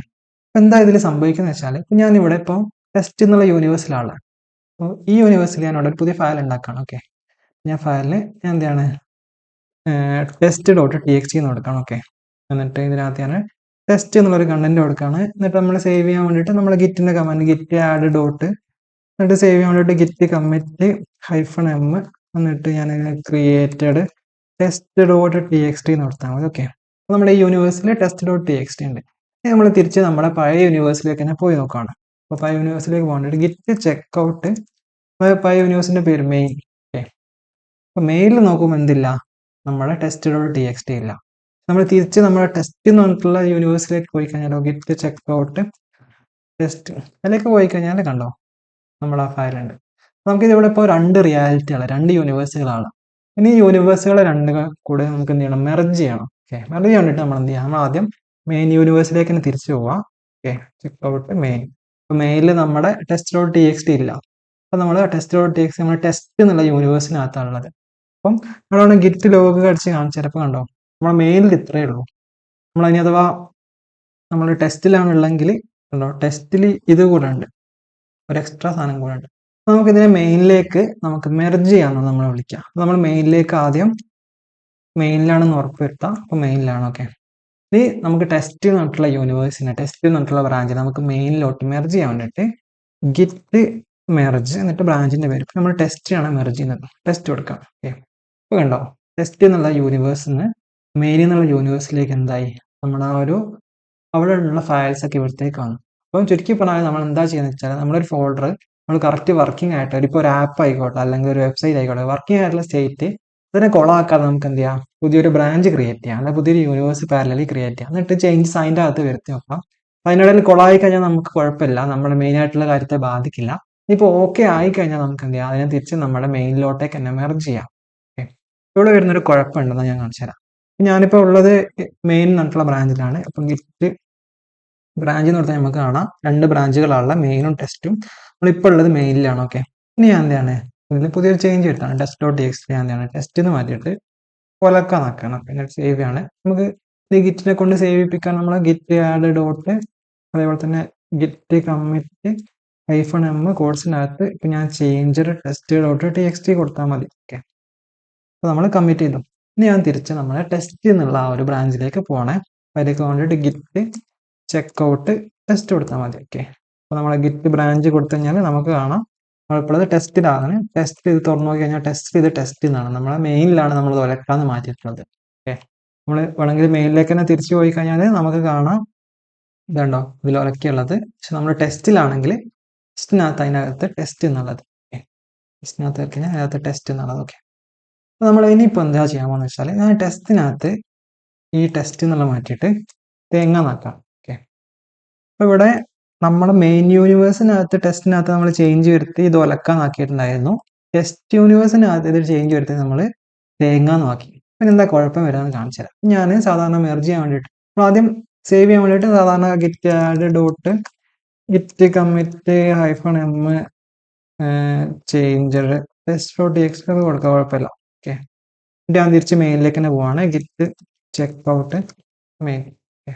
അപ്പം എന്താ ഇതിൽ സംഭവിക്കുന്നത് വെച്ചാൽ, ഇപ്പം ഞാനിവിടെ ഇപ്പോൾ ടെസ്റ്റ് എന്നുള്ള യൂണിവേഴ്സിലാണ്. അപ്പോൾ ഈ യൂണിവേഴ്സിൽ ഞാൻ ഇവിടെ ഒരു പുതിയ ഫയൽ ഉണ്ടാക്കണം. ഓക്കെ, ഞാൻ ഫയലിൽ ഞാൻ എന്താണ് test.txt എന്ന് കൊടുക്കണം. ഓക്കെ, എന്നിട്ട് ഇതിനകത്ത് ഞാൻ ടെസ്റ്റ് എന്നുള്ളൊരു കണ്ടന്റ് കൊടുക്കുകയാണ്. എന്നിട്ട് നമ്മൾ സേവ് ചെയ്യാൻ വേണ്ടിയിട്ട് നമ്മൾ ഗിറ്റിന്റെ കമാൻഡ് ഗിറ്റ് ആഡ് ഡോട്ട്, എന്നിട്ട് സേവ് ചെയ്യാൻ വേണ്ടിയിട്ട് ഗിറ്റ് കമ്മിറ്റ് -m എന്നിട്ട് ഞാൻ ക്രിയേറ്റഡ് test.txt എന്ന് കൊടുത്താൽ മതി. ഓക്കെ, അപ്പോൾ നമ്മുടെ ഈ യൂണിവേഴ്സിൽ test.txt ഉണ്ട്. നമ്മൾ തിരിച്ച് നമ്മുടെ പഴയ യൂണിവേഴ്സിലേക്ക് തന്നെ പോയി നോക്കുകയാണ്. അപ്പോൾ പഴയ യൂണിവേഴ്സിലേക്ക് പോകേണ്ടിട്ട് ഗിറ്റ് ചെക്കൗട്ട് പഴയ യൂണിവേഴ്സിന്റെ പേര് മെയിൻ. ഓക്കെ, അപ്പോൾ മെയിലിൽ നോക്കുമ്പോൾ എന്തില്ല, നമ്മുടെ test.txt ഇല്ല. നമ്മൾ തിരിച്ച് നമ്മുടെ ടെസ്റ്റ് എന്ന് പറഞ്ഞിട്ടുള്ള യൂണിവേഴ്സിലേക്ക് പോയി കഴിഞ്ഞാലോ, ഗിറ്റ് ചെക്കൗട്ട് ടെസ്റ്റ് അതിലേക്ക് പോയി കഴിഞ്ഞാൽ കണ്ടോ നമ്മൾ ആ ഫയലുണ്ട്. നമുക്കിത് ഇവിടെ ഇപ്പോൾ രണ്ട് റിയാലിറ്റിയാണ്, രണ്ട് യൂണിവേഴ്സുകളാണ്. ഇനി ഈ യൂണിവേഴ്സുകളെ രണ്ട് കൂടെ നമുക്ക് എന്ത് ചെയ്യണം, മെർജ് ചെയ്യണം. ഓക്കെ, മെർജ് ചെയ്യാൻ വേണ്ടിയിട്ട് നമ്മൾ എന്ത് ചെയ്യാം, നമ്മൾ ആദ്യം മെയിൻ യൂണിവേഴ്സിലേക്ക് തന്നെ തിരിച്ചു പോവാം. Okay, checkout main. അപ്പോൾ മെയിലിൽ നമ്മുടെ test.txt ഇല്ല. അപ്പോൾ നമ്മൾ test.txt നമ്മൾ ടെസ്റ്റ് എന്നുള്ള യൂണിവേഴ്സിനകത്താണുള്ളത്. അപ്പം നമ്മളാണ് ഗിറ്റ് ലോഗ് അടിച്ച് കാണിച്ചപ്പോൾ കണ്ടോ നമ്മൾ മെയിലിൽ ഇത്രയേ ഉള്ളൂ. നമ്മൾ ഇനി അഥവാ നമ്മൾ ടെസ്റ്റിലാണുള്ളെങ്കിൽ കണ്ടോ ടെസ്റ്റിൽ ഇത് കൂടെ ഉണ്ട്, ഒരു എക്സ്ട്രാ സാധനം കൂടെ ഉണ്ട്. നമുക്കിതിനെ മെയിനിലേക്ക് നമുക്ക് മെർജ് ചെയ്യാമെന്ന് നമ്മൾ വിളിക്കാം. നമ്മൾ മെയിനിലേക്ക് ആദ്യം മെയിനിലാണെന്ന് ഉറപ്പ് വരുത്താം. അപ്പോൾ മെയിനിലാണ്. ഓക്കെ, ഇനി നമുക്ക് ടെസ്റ്റ് എന്നിട്ടുള്ള യൂണിവേഴ്സിനെ, ടെസ്റ്റ് എന്നിട്ടുള്ള ബ്രാഞ്ച് നമുക്ക് മെയിനിലോട്ട് മെർജ് ചെയ്യാൻ വേണ്ടിയിട്ട് ഗിറ്റ് മെർജ് എന്നിട്ട് ബ്രാഞ്ചിന്റെ പേര് നമ്മൾ ടെസ്റ്റ് ആണ് മെർജ് ചെയ്യുന്നത്, ടെസ്റ്റ് കൊടുക്കാം. ഓക്കെ, ഇപ്പോൾ കണ്ടോ ടെസ്റ്റ് എന്നുള്ള യൂണിവേഴ്സിന് മെയിൻ എന്നുള്ള യൂണിവേഴ്സിലേക്ക് എന്തായി, നമ്മുടെ ആ ഒരു അവിടെ ഉള്ള ഫയൽസ് ഒക്കെ ഇവിടത്തേക്ക് വന്നു. അപ്പം ചുരുക്കി പറഞ്ഞാൽ നമ്മൾ എന്താ ചെയ്യുന്നത് വെച്ചാൽ നമ്മളൊരു ഫോൾഡർ നമ്മൾ കറക്റ്റ് വർക്കിംഗ് ആയിട്ട് ഇപ്പോൾ ഒരു ആപ്പ് ആയിക്കോട്ടെ അല്ലെങ്കിൽ ഒരു വെബ്സൈറ്റ് ആയിക്കോട്ടെ, വർക്കിംഗ് ആയിട്ടുള്ള സ്റ്റേറ്റ് അതിനെ കൊളാക്കാതെ നമുക്ക് എന്ത് ചെയ്യാം, പുതിയൊരു ബ്രാഞ്ച് ക്രിയേറ്റ് ചെയ്യാം, അല്ലെങ്കിൽ പുതിയൊരു യൂണിവേഴ്സ് പാരലലി ക്രിയേറ്റ് ചെയ്യാം. എന്നിട്ട് ചേഞ്ചസ് അതിൻ്റെ അകത്ത് വരുത്തി നോക്കാം. അതിനിടയിൽ കൊളായി കഴിഞ്ഞാൽ നമുക്ക് കുഴപ്പമില്ല, നമ്മുടെ മെയിൻ ആയിട്ടുള്ള കാര്യത്തെ ബാധിക്കില്ല. ഇപ്പോൾ ഓക്കെ ആയി കഴിഞ്ഞാൽ നമുക്ക് എന്ത് ചെയ്യാം, അതിനെ തിരിച്ച് നമ്മുടെ മെയിനിലോട്ടേക്ക് തന്നെ മെർജ് ചെയ്യാം. ഓക്കെ, ഇവിടെ വരുന്നൊരു കുഴപ്പമുണ്ടെന്ന് ഞാൻ കാണിച്ചു തരാം. ഞാനിപ്പോൾ ഉള്ളത് മെയിൻ എന്നിട്ടുള്ള ബ്രാഞ്ചിലാണ്. അപ്പം ഗിറ്റ് ബ്രാഞ്ച് എന്ന് പറഞ്ഞാൽ നമുക്ക് കാണാം രണ്ട് ബ്രാഞ്ചുകളാണുള്ള മെയിനും ടെസ്റ്റും. നമ്മളിപ്പോൾ ഉള്ളത് മെയിനിലാണ്. ഓക്കെ, ഇനി ഞാൻ എന്താണ് ഇതിൽ പുതിയൊരു ചേഞ്ച് വരുത്താണ്, test.txt ഞാൻ എന്താണ് ടെസ്റ്റ് എന്ന് മാറ്റിയിട്ട് കൊലക്കാൻ ആക്കണം. പിന്നെ സേവ് ആണ്. നമുക്ക് ഈ ഗിറ്റിനെ കൊണ്ട് സേവ് ചെയ്യിപ്പിക്കാൻ നമ്മൾ ഗിറ്റ് ആഡ് ഡോട്ട് അതേപോലെ തന്നെ ഗിറ്റ് കമ്മിറ്റ് -m കോഴ്സിനകത്ത് ഇപ്പം ഞാൻ ചേഞ്ചർ test.txt കൊടുത്താൽ മതി. ഓക്കെ, അപ്പോൾ നമ്മൾ കമ്മിറ്റ് ചെയ്തു. ഇനി ഞാൻ തിരിച്ച് നമ്മളെ ടെസ്റ്റ് എന്നുള്ള ആ ഒരു ബ്രാഞ്ചിലേക്ക് പോകണേ. അപ്പോൾ അതിലേക്ക് വേണ്ടിയിട്ട് ഗിറ്റ് ചെക്കൗട്ട് ടെസ്റ്റ് കൊടുത്താൽ മതി. ഓക്കെ, അപ്പോൾ നമ്മളെ ഗിറ്റ് ബ്രാഞ്ച് കൊടുത്തു കഴിഞ്ഞാൽ നമുക്ക് കാണാം നമ്മളിപ്പോൾ ടെസ്റ്റിലാണ്. ടെസ്റ്റ് ഇത് തുറന്നു നോക്കി കഴിഞ്ഞാൽ ടെസ്റ്റ് ഇത് ടെസ്റ്റ് എന്നാണ്, നമ്മളെ മെയിനിലാണ് നമ്മൾ ഒലക്കാന്ന് മാറ്റിയിട്ടുള്ളത്. ഓക്കെ, നമ്മൾ വേണമെങ്കിൽ മെയിനിലേക്ക് തന്നെ തിരിച്ചു പോയി കഴിഞ്ഞാൽ നമുക്ക് കാണാം ഇതുണ്ടോ ഇതിൽ ഒലക്കുള്ളത്. പക്ഷെ നമ്മൾ ടെസ്റ്റിലാണെങ്കിൽ ടെസ്റ്റിനകത്ത് അതിനകത്ത് ടെസ്റ്റ് എന്നുള്ളത്. ഓക്കെ, ടെസ്റ്റിനകത്ത് കഴിഞ്ഞാൽ അതിനകത്ത് ടെസ്റ്റ് എന്നുള്ളത്. ഓക്കെ, അപ്പോൾ നമ്മൾ ഇനിയിപ്പോൾ എന്താ ചെയ്യാമെന്ന് വെച്ചാൽ ഞാൻ ടെസ്റ്റിനകത്ത് ഈ ടെസ്റ്റ് എന്നുള്ള മാറ്റിയിട്ട് തേങ്ങ നാക്കാം. ഓക്കെ, അപ്പോൾ ഇവിടെ നമ്മുടെ മെയിൻ യൂണിവേഴ്സിനകത്ത് ടെസ്റ്റിനകത്ത് നമ്മൾ ചേഞ്ച് വരുത്തി ഇത് ഒലക്കാൻ ആക്കിയിട്ടുണ്ടായിരുന്നു. ടെസ്റ്റ് യൂണിവേഴ്സിനകത്ത് ഇത് ചേഞ്ച് വരുത്തി നമ്മൾ തേങ്ങ നോക്കി. പിന്നെ എന്താ കുഴപ്പം വരാമെന്ന് കാണിച്ചു തരാം. ഞാൻ സാധാരണ മെർജ് ചെയ്യാൻ വേണ്ടിയിട്ട് ആദ്യം സേവ് ചെയ്യാൻ വേണ്ടിയിട്ട് സാധാരണ git add dot git commit -m changer test.txt കൊടുക്കുക, കുഴപ്പമില്ല. ഓക്കെ, ഞാൻ തിരിച്ച് മെയിനിലേക്ക് തന്നെ പോവാണ്. Git checkout main. ഓക്കെ,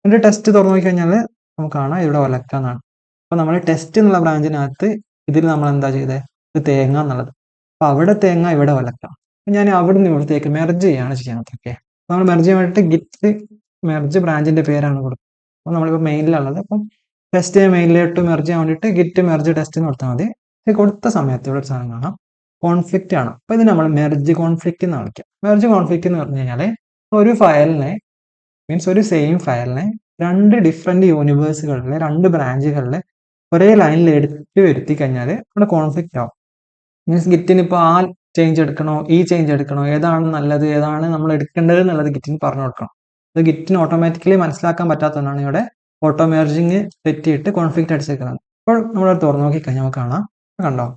എന്നിട്ട് ടെസ്റ്റ് തുറന്നു നോക്കി കഴിഞ്ഞാൽ നമുക്ക് കാണാം ഇവിടെ ഒലക്കാന്നാണ്. അപ്പോൾ നമ്മൾ ടെസ്റ്റ് എന്നുള്ള ബ്രാഞ്ചിനകത്ത് ഇതിൽ നമ്മൾ എന്താ ചെയ്തത്, ഇത് തേങ്ങ എന്നുള്ളത്. അപ്പോൾ അവിടെ തേങ്ങ ഇവിടെ ഒലക്കാം. ഞാൻ അവിടെ നിന്ന് ഇവിടത്തേക്ക് മെർജ് ചെയ്യാണ് ചെയ്യുന്നത്. ഓക്കെ, നമ്മൾ മെർജ് ചെയ്യാൻ വേണ്ടിയിട്ട് ഗിറ്റ് മെർജ് ബ്രാഞ്ചിന്റെ പേരാണ് കൊടുക്കുന്നത്. അപ്പോൾ നമ്മളിപ്പോൾ മെയിനിലുള്ളത്. അപ്പം ടെസ്റ്റ് മെയിനിലോട്ട് മെർജ് ചെയ്യാൻ വേണ്ടിയിട്ട് ഗിറ്റ് മെർജ് ടെസ്റ്റ് എന്ന് കൊടുത്താൽ മതി. ഇത് കൊടുത്ത സമയത്ത് ഇവിടെ ഒരു സാധനം കാണാം, കോൺഫ്ലിക്റ്റ് ആണ്. അപ്പോൾ ഇത് നമ്മൾ മെർജ് കോൺഫ്ലിക്റ്റ് എന്ന് വിളിക്കാം. മെർജ് കോൺഫ്ലിക്റ്റ് എന്ന് പറഞ്ഞു കഴിഞ്ഞാൽ ഒരു ഫയലിനെ മീൻസ് ഒരു സെയിം ഫയലിനെ രണ്ട് ഡിഫറെന്റ് യൂണിവേഴ്സുകളിലെ രണ്ട് ബ്രാഞ്ചുകളിലെ ഒരേ ലൈനിൽ എടുത്ത് വരുത്തി കഴിഞ്ഞാൽ അവിടെ കോൺഫ്ലിക്റ്റ് ആവും. മീൻസ് ഗിറ്റിന് ഇപ്പോൾ ആ ചേഞ്ച് എടുക്കണോ ഈ ചേഞ്ച് എടുക്കണോ, ഏതാണ് നല്ലത് ഏതാണ് നമ്മൾ എടുക്കേണ്ടത് എന്നുള്ളത് ഗിറ്റിന് പറഞ്ഞു കൊടുക്കണം. അത് ഗിറ്റിന് ഓട്ടോമാറ്റിക്കലി മനസ്സിലാക്കാൻ പറ്റാത്തതുകൊണ്ടാണ് ഇവിടെ ഓട്ടോ മെർജിങ് തെറ്റിയിട്ട് കോൺഫ്ലിക്റ്റ് അടിച്ചേക്കുന്നത്. അപ്പോൾ നമ്മൾ തുറന്നു നോക്കി കഴിഞ്ഞാൽ നമുക്ക് കാണാം, കണ്ടോ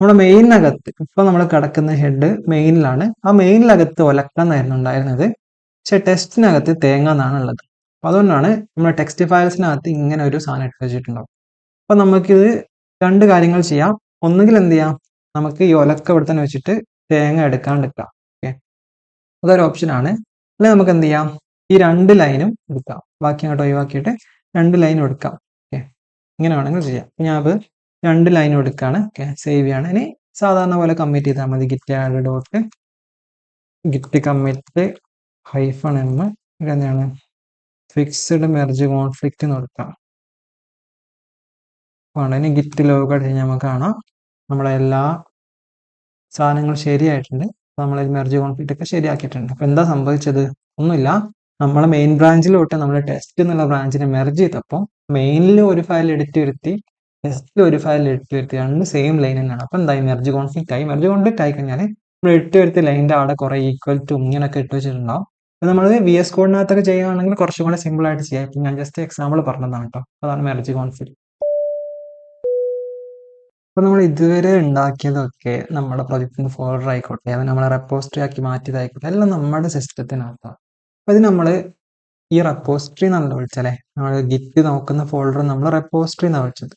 നമ്മുടെ മെയിനകത്ത് ഇപ്പോൾ നമ്മൾ കിടക്കുന്ന ഹെഡ് മെയിനിലാണ്. ആ മെയിനിനകത്ത് ഒലക്കാന്നായിരുന്നു ഉണ്ടായിരുന്നത്, പക്ഷെ ടെസ്റ്റിനകത്ത് തേങ്ങ എന്നാണ് ഉള്ളത്. അപ്പോൾ അതുകൊണ്ടാണ് നമ്മുടെ ടെക്സ്റ്റ് ഫയൽസിനകത്ത് ഇങ്ങനെ ഒരു സാധനം ഇട്ട് വെച്ചിട്ടുണ്ടാവും. അപ്പോൾ നമുക്കിത് രണ്ട് കാര്യങ്ങൾ ചെയ്യാം. ഒന്നുകിൽ എന്ത് ചെയ്യാം, നമുക്ക് ഈ ഒലക്ക ഇവിടെ തന്നെ വെച്ചിട്ട് തേങ്ങ എടുക്കാണ്ടിരിക്കാം. ഓക്കെ, അതൊരു ഓപ്ഷനാണ്. അല്ലെങ്കിൽ നമുക്ക് എന്ത് ചെയ്യാം, ഈ രണ്ട് ലൈനും എടുക്കാം, ബാക്കി അങ്ങോട്ട് ഒഴിവാക്കിയിട്ട് രണ്ട് ലൈനും എടുക്കാം. ഓക്കെ, ഇങ്ങനെ വേണമെങ്കിൽ ചെയ്യാം. ഞാൻ അത് രണ്ട് ലൈനും എടുക്കുകയാണ്. ഓക്കെ, സേവ് ചെയ്യാണ്. ഇനി സാധാരണ പോലെ കമ്മിറ്റ് ചെയ്താൽ മതി. Git add dot git commit -m എന്താണ് ഫിക്സ്ഡ് മെർജ് കോൺഫ്ലിക്റ്റ് എന്ന് കൊടുക്കാം. ഇനി ഗിറ്റ് ലോഗ് അടിച്ച് നമുക്ക് കാണാം നമ്മളെ എല്ലാ സാധനങ്ങളും ശരിയായിട്ടുണ്ട്. നമ്മൾ മെർജ് കോൺഫ്ലിക്റ്റ് ഒക്കെ ശരിയാക്കിയിട്ടുണ്ട്. അപ്പോൾ എന്താ സംഭവിച്ചത്, ഒന്നുമില്ല, നമ്മളെ മെയിൻ ബ്രാഞ്ചിലോട്ട് നമ്മൾ ടെസ്റ്റ് എന്നുള്ള ബ്രാഞ്ചിനെ മെർജ് ചെയ്തപ്പോൾ മെയിനിൽ ഒരു ഫയൽ എഡിറ്റ് വരുത്തി ടെസ്റ്റിൽ ഒരു ഫയൽ എഡിറ്റ് വരുത്തി രണ്ട് സെയിം ലൈൻ തന്നെയാണ്. അപ്പോൾ എന്തായി മെർജ് കോൺഫ്ലിക്റ്റ് ആയി. മെർജ് കോൺഫ്ലിക്റ്റ് ആയി കഴിഞ്ഞാൽ നമ്മൾ എഡിറ്റ് വരുത്തി ലൈനിൻ്റെ അവിടെ കുറേ ഈക്വൽ ടു ഇങ്ങനെയൊക്കെ ഇട്ട് വെച്ചിട്ടുണ്ടാവും. അപ്പോൾ നമ്മൾ VS കോഡിനകത്തൊക്കെ ചെയ്യുകയാണെങ്കിൽ കുറച്ചും കൂടെ സിമ്പിൾ ആയിട്ട് ചെയ്യാം. ഇപ്പം ഞാൻ ജസ്റ്റ് എക്സാമ്പിൾ പറഞ്ഞതാണ് കേട്ടോ. അതാണ് മെർജ് കോൺഫ്ലിക്റ്റ്. അപ്പോൾ നമ്മൾ ഇതുവരെ ഉണ്ടാക്കിയതൊക്കെ നമ്മുടെ പ്രൊജക്റ്റിൻ്റെ ഫോൾഡർ ആയിക്കോട്ടെ, അത് നമ്മളെ റെപ്പോസിറ്ററി ആക്കി മാറ്റിയതായിക്കോട്ടെ, എല്ലാം നമ്മുടെ സിസ്റ്റത്തിനകത്താണ്. അപ്പോൾ ഇത് നമ്മൾ ഈ റെപ്പോസിറ്ററി എന്നാണല്ലോ വിളിച്ചല്ലേ, നമ്മൾ ഗിറ്റ് നോക്കുന്ന ഫോൾഡർ നമ്മൾ റെപ്പോസിറ്ററി എന്നാണ് വിളിച്ചത്.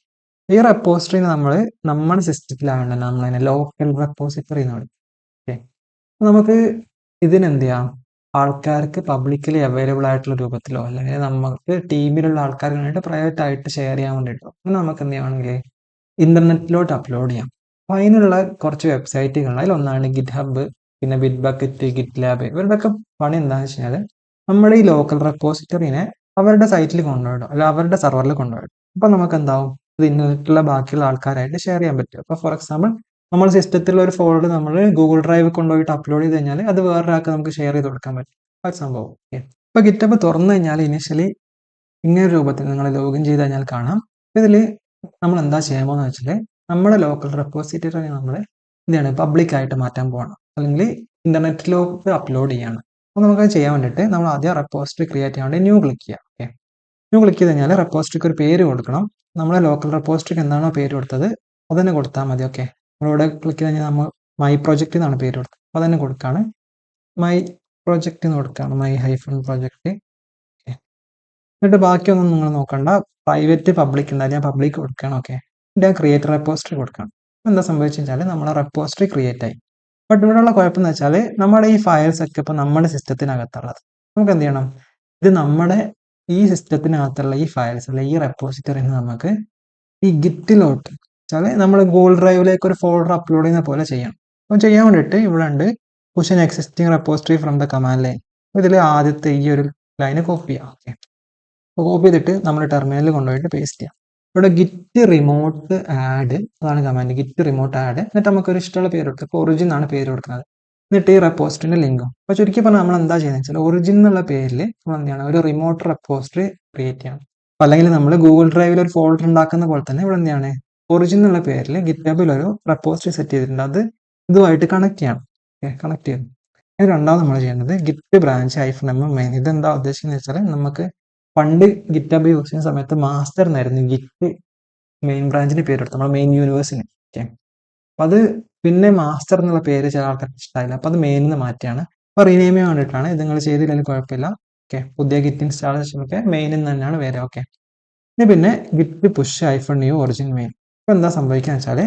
ഈ റെപ്പോസിറ്ററിന് നമ്മൾ നമ്മുടെ സിസ്റ്റത്തിലാകണ്ടല്ലോ നമ്മളതിനെ ലോക്കൽ റെപ്പോസിറ്ററി എന്ന് വിളിക്കും. ഓക്കെ, നമുക്ക് ഇതിനെന്ത് ചെയ്യാം, ആൾക്കാർക്ക് പബ്ലിക്കലി അവൈലബിൾ ആയിട്ടുള്ള രൂപത്തിലോ അല്ലെങ്കിൽ നമുക്ക് ടീമിലുള്ള ആൾക്കാർക്ക് വേണ്ടിയിട്ട് പ്രൈവറ്റ് ആയിട്ട് ഷെയർ ചെയ്യാൻ വേണ്ടിയിട്ടോ അങ്ങനെ നമുക്ക് എന്ത് ചെയ്യുകയാണെങ്കിൽ ഇന്റർനെറ്റിലോട്ട് അപ്ലോഡ് ചെയ്യാം. അപ്പോൾ അതിനുള്ള കുറച്ച് വെബ്സൈറ്റുകൾ, അതിലൊന്നാണ് ഗിറ്റ് ഹബ്ബ്, പിന്നെ ബിറ്റ് ബക്കറ്റ്, ഗിറ്റ് ലാബ്. ഇവരുടെയൊക്കെ പണി എന്താണെന്ന് വെച്ച് കഴിഞ്ഞാൽ നമ്മുടെ ഈ ലോക്കൽ റെപ്പോസിറ്ററിനെ അവരുടെ സൈറ്റിൽ കൊണ്ടുപോയിടും അല്ല അവരുടെ സെർവറിൽ കൊണ്ടുപോയിടും. അപ്പോൾ നമുക്ക് എന്താവും, ഇത് ഇന്റർനെറ്റിലുള്ള ബാക്കിയുള്ള ആൾക്കാരായിട്ട് ഷെയർ ചെയ്യാൻ പറ്റും. അപ്പോൾ ഫോർ എക്സാമ്പിൾ നമ്മൾ സിസ്റ്റത്തിലുള്ള ഒരു ഫോൾഡർ നമ്മൾ ഗൂഗിൾ ഡ്രൈവ് കൊണ്ടുപോയിട്ട് അപ്ലോഡ് ചെയ്ത് കഴിഞ്ഞാൽ അത് വേറൊരാൾക്ക് നമുക്ക് ഷെയർ ചെയ്ത് കൊടുക്കാൻ പറ്റും. ആ സംഭവം. ഇപ്പോൾ ഗിറ്റബ് തുറന്നു കഴിഞ്ഞാൽ ഇനിഷ്യലി ഇങ്ങനെ രൂപത്തിൽ നിങ്ങൾ ലോഗിൻ ചെയ്ത് കഴിഞ്ഞാൽ കാണാം. ഇതിൽ നമ്മൾ എന്താ ചെയ്യാൻ പോകുന്നത് വെച്ചാൽ നമ്മുടെ ലോക്കൽ റെപ്പോസിറ്ററി നമ്മൾ എന്താണ് പബ്ലിക് ആയിട്ട് മാറ്റാൻ പോകണം, അല്ലെങ്കിൽ ഇന്റർനെറ്റിലോട്ട് അപ്ലോഡ് ചെയ്യാണ്. അപ്പോൾ നമുക്ക് ചെയ്യാൻ വേണ്ടിയിട്ട് നമ്മൾ ആദ്യം റെപ്പോസിറ്ററി ക്രിയേറ്റ് ചെയ്യാൻ വേണ്ടി ന്യൂ ക്ലിക്ക് ചെയ്യാം. ഓക്കെ, ന്യൂ ക്ലിക്ക് ചെയ്ത് കഴിഞ്ഞാൽ റെപ്പോസിറ്ററിക്ക് ഒരു പേര് കൊടുക്കണം. നമ്മുടെ ലോക്കൽ റെപ്പോസിറ്ററിക്ക് എന്താണോ പേര് കൊടുത്തത് അത് തന്നെ കൊടുത്താൽ മതി. ഓക്കെ, നമ്മളിവിടെ ക്ലിക്ക് ചെയ്ത് കഴിഞ്ഞാൽ നമ്മൾ മൈ പ്രൊജക്റ്റ് എന്നാണ് പേര് കൊടുത്തത്, അപ്പോൾ തന്നെ കൊടുക്കുകയാണ്. മൈ പ്രൊജക്റ്റ് എന്ന് കൊടുക്കുകയാണ്, മൈ ഹൈഫൺ പ്രൊജക്റ്റ്. ഓക്കെ, എന്നിട്ട് ബാക്കിയൊന്നും നിങ്ങൾ നോക്കണ്ട, പ്രൈവറ്റ് പബ്ലിക് ഉണ്ടായി, ഞാൻ പബ്ലിക് കൊടുക്കണം. ഓക്കെ, എന്നിട്ട് ഞാൻ ക്രിയേറ്റ് റെപ്പോസിറ്ററി കൊടുക്കണം. എന്താ സംഭവിച്ചു വെച്ചാൽ നമ്മളെ റെപ്പോസിറ്ററി ക്രിയേറ്റ് ആയി. ബട്ട് ഇവിടെയുള്ള കുഴപ്പമെന്ന് വെച്ചാൽ നമ്മുടെ ഈ ഫയൽസ് ഒക്കെ ഇപ്പോൾ നമ്മുടെ സിസ്റ്റത്തിനകത്തുള്ളത്. നമുക്ക് എന്ത് ചെയ്യണം, ഇത് നമ്മുടെ ഈ സിസ്റ്റത്തിനകത്തുള്ള ഈ ഫയൽസ് അല്ലെ ഈ റെപ്പോസിറ്ററിന് നമുക്ക് ഈ ഗിറ്റിലോട്ട് വെച്ചാൽ നമ്മൾ ഗൂഗിൾ ഡ്രൈവിലേക്ക് ഒരു ഫോൾഡർ അപ്ലോഡ് ചെയ്യുന്ന പോലെ ചെയ്യണം. അപ്പോൾ ചെയ്യാൻ വേണ്ടിയിട്ട് ഇവിടെ ഉണ്ട് push an existing repository from the command line. ഇതിൽ ആദ്യത്തെ ഈ ഒരു ലൈന് കോപ്പി ചെയ്യാം. ഓക്കെ, അപ്പോൾ കോപ്പി ചെയ്തിട്ട് നമ്മൾ ടെർമിനലിൽ കൊണ്ടുപോയിട്ട് പേസ്റ്റ് ചെയ്യാം. ഇവിടെ ഗിറ്റ് റിമോട്ട് ആഡ്, അതാണ് കമാൻഡ്, ഗിറ്റ് റിമോട്ട് ആഡ്. എന്നിട്ട് നമുക്കൊരു ഇഷ്ടമുള്ള പേര് കൊടുക്കുക. ഇപ്പോൾ ഒറിജിൻ ആണ് പേര് കൊടുക്കുന്നത്. എന്നിട്ട് ഈ റെപ്പോസിറ്ററിന്റെ ലിങ്കും. അപ്പോൾ ചുരുക്കി പറഞ്ഞാൽ നമ്മൾ എന്താ ചെയ്യുന്നത് വെച്ചാൽ ഒറിജിൻ എന്നുള്ള പേരിൽ നമ്മൾ എന്താണ് ഒരു റിമോട്ട് റെപ്പോസിറ്ററി ക്രിയേറ്റ് ചെയ്യണം. അപ്പോൾ അല്ലെങ്കിൽ നമ്മൾ ഗൂഗിൾ ഡ്രൈവിൽ ഒരു ഫോൾഡർ ഉണ്ടാക്കുന്ന പോലെ തന്നെ ഇവിടെ എന്താണ് ഒറിജിൻ എന്നുള്ള പേരിൽ ഗിറ്റബിൽ ഒരു റെപ്പോസിറ്ററി സെറ്റ് ചെയ്തിട്ടുണ്ട്. അത് ഇതുമായിട്ട് കണക്ട് ചെയ്യണം. ഓക്കെ, കണക്ട് ചെയ്യണം. ഇത് രണ്ടാമത് നമ്മൾ ചെയ്യേണ്ടത് ഗിറ്റ് ബ്രാഞ്ച് -m മെയിൻ. ഇതെന്താ ഉദ്ദേശിക്കുന്നത് വെച്ചാൽ നമുക്ക് പണ്ട് ഗിറ്റബ് യൂസ് ചെയ്യുന്ന സമയത്ത് മാസ്റ്റർ എന്നായിരുന്നു ഗിറ്റ് മെയിൻ ബ്രാഞ്ചിന് പേര് കൊടുത്തത്, നമ്മുടെ മെയിൻ യൂണിവേഴ്സിന്. ഓക്കെ, അപ്പം അത് പിന്നെ മാസ്റ്റർ എന്നുള്ള പേര് ചില ആൾക്കാർക്ക് ഇഷ്ടമായില്ല, അപ്പം അത് മെയിൻ എന്ന് മാറ്റിയാണ്. അപ്പോൾ റീനെയിം ചെയ്യാൻ വേണ്ടിയിട്ടാണ്. ഇത് നിങ്ങൾ ചെയ്തില്ലെങ്കിൽ കുഴപ്പമില്ല. ഓക്കെ, പുതിയ ഗിറ്റ് ഇൻസ്റ്റാളേഷനൊക്കെ മെയിൻ തന്നെയാണ് പേര്. ഓക്കെ, ഇനി പിന്നെ git push -u origin main. ഇപ്പോൾ എന്താ സംഭവിക്കുക വെച്ചാൽ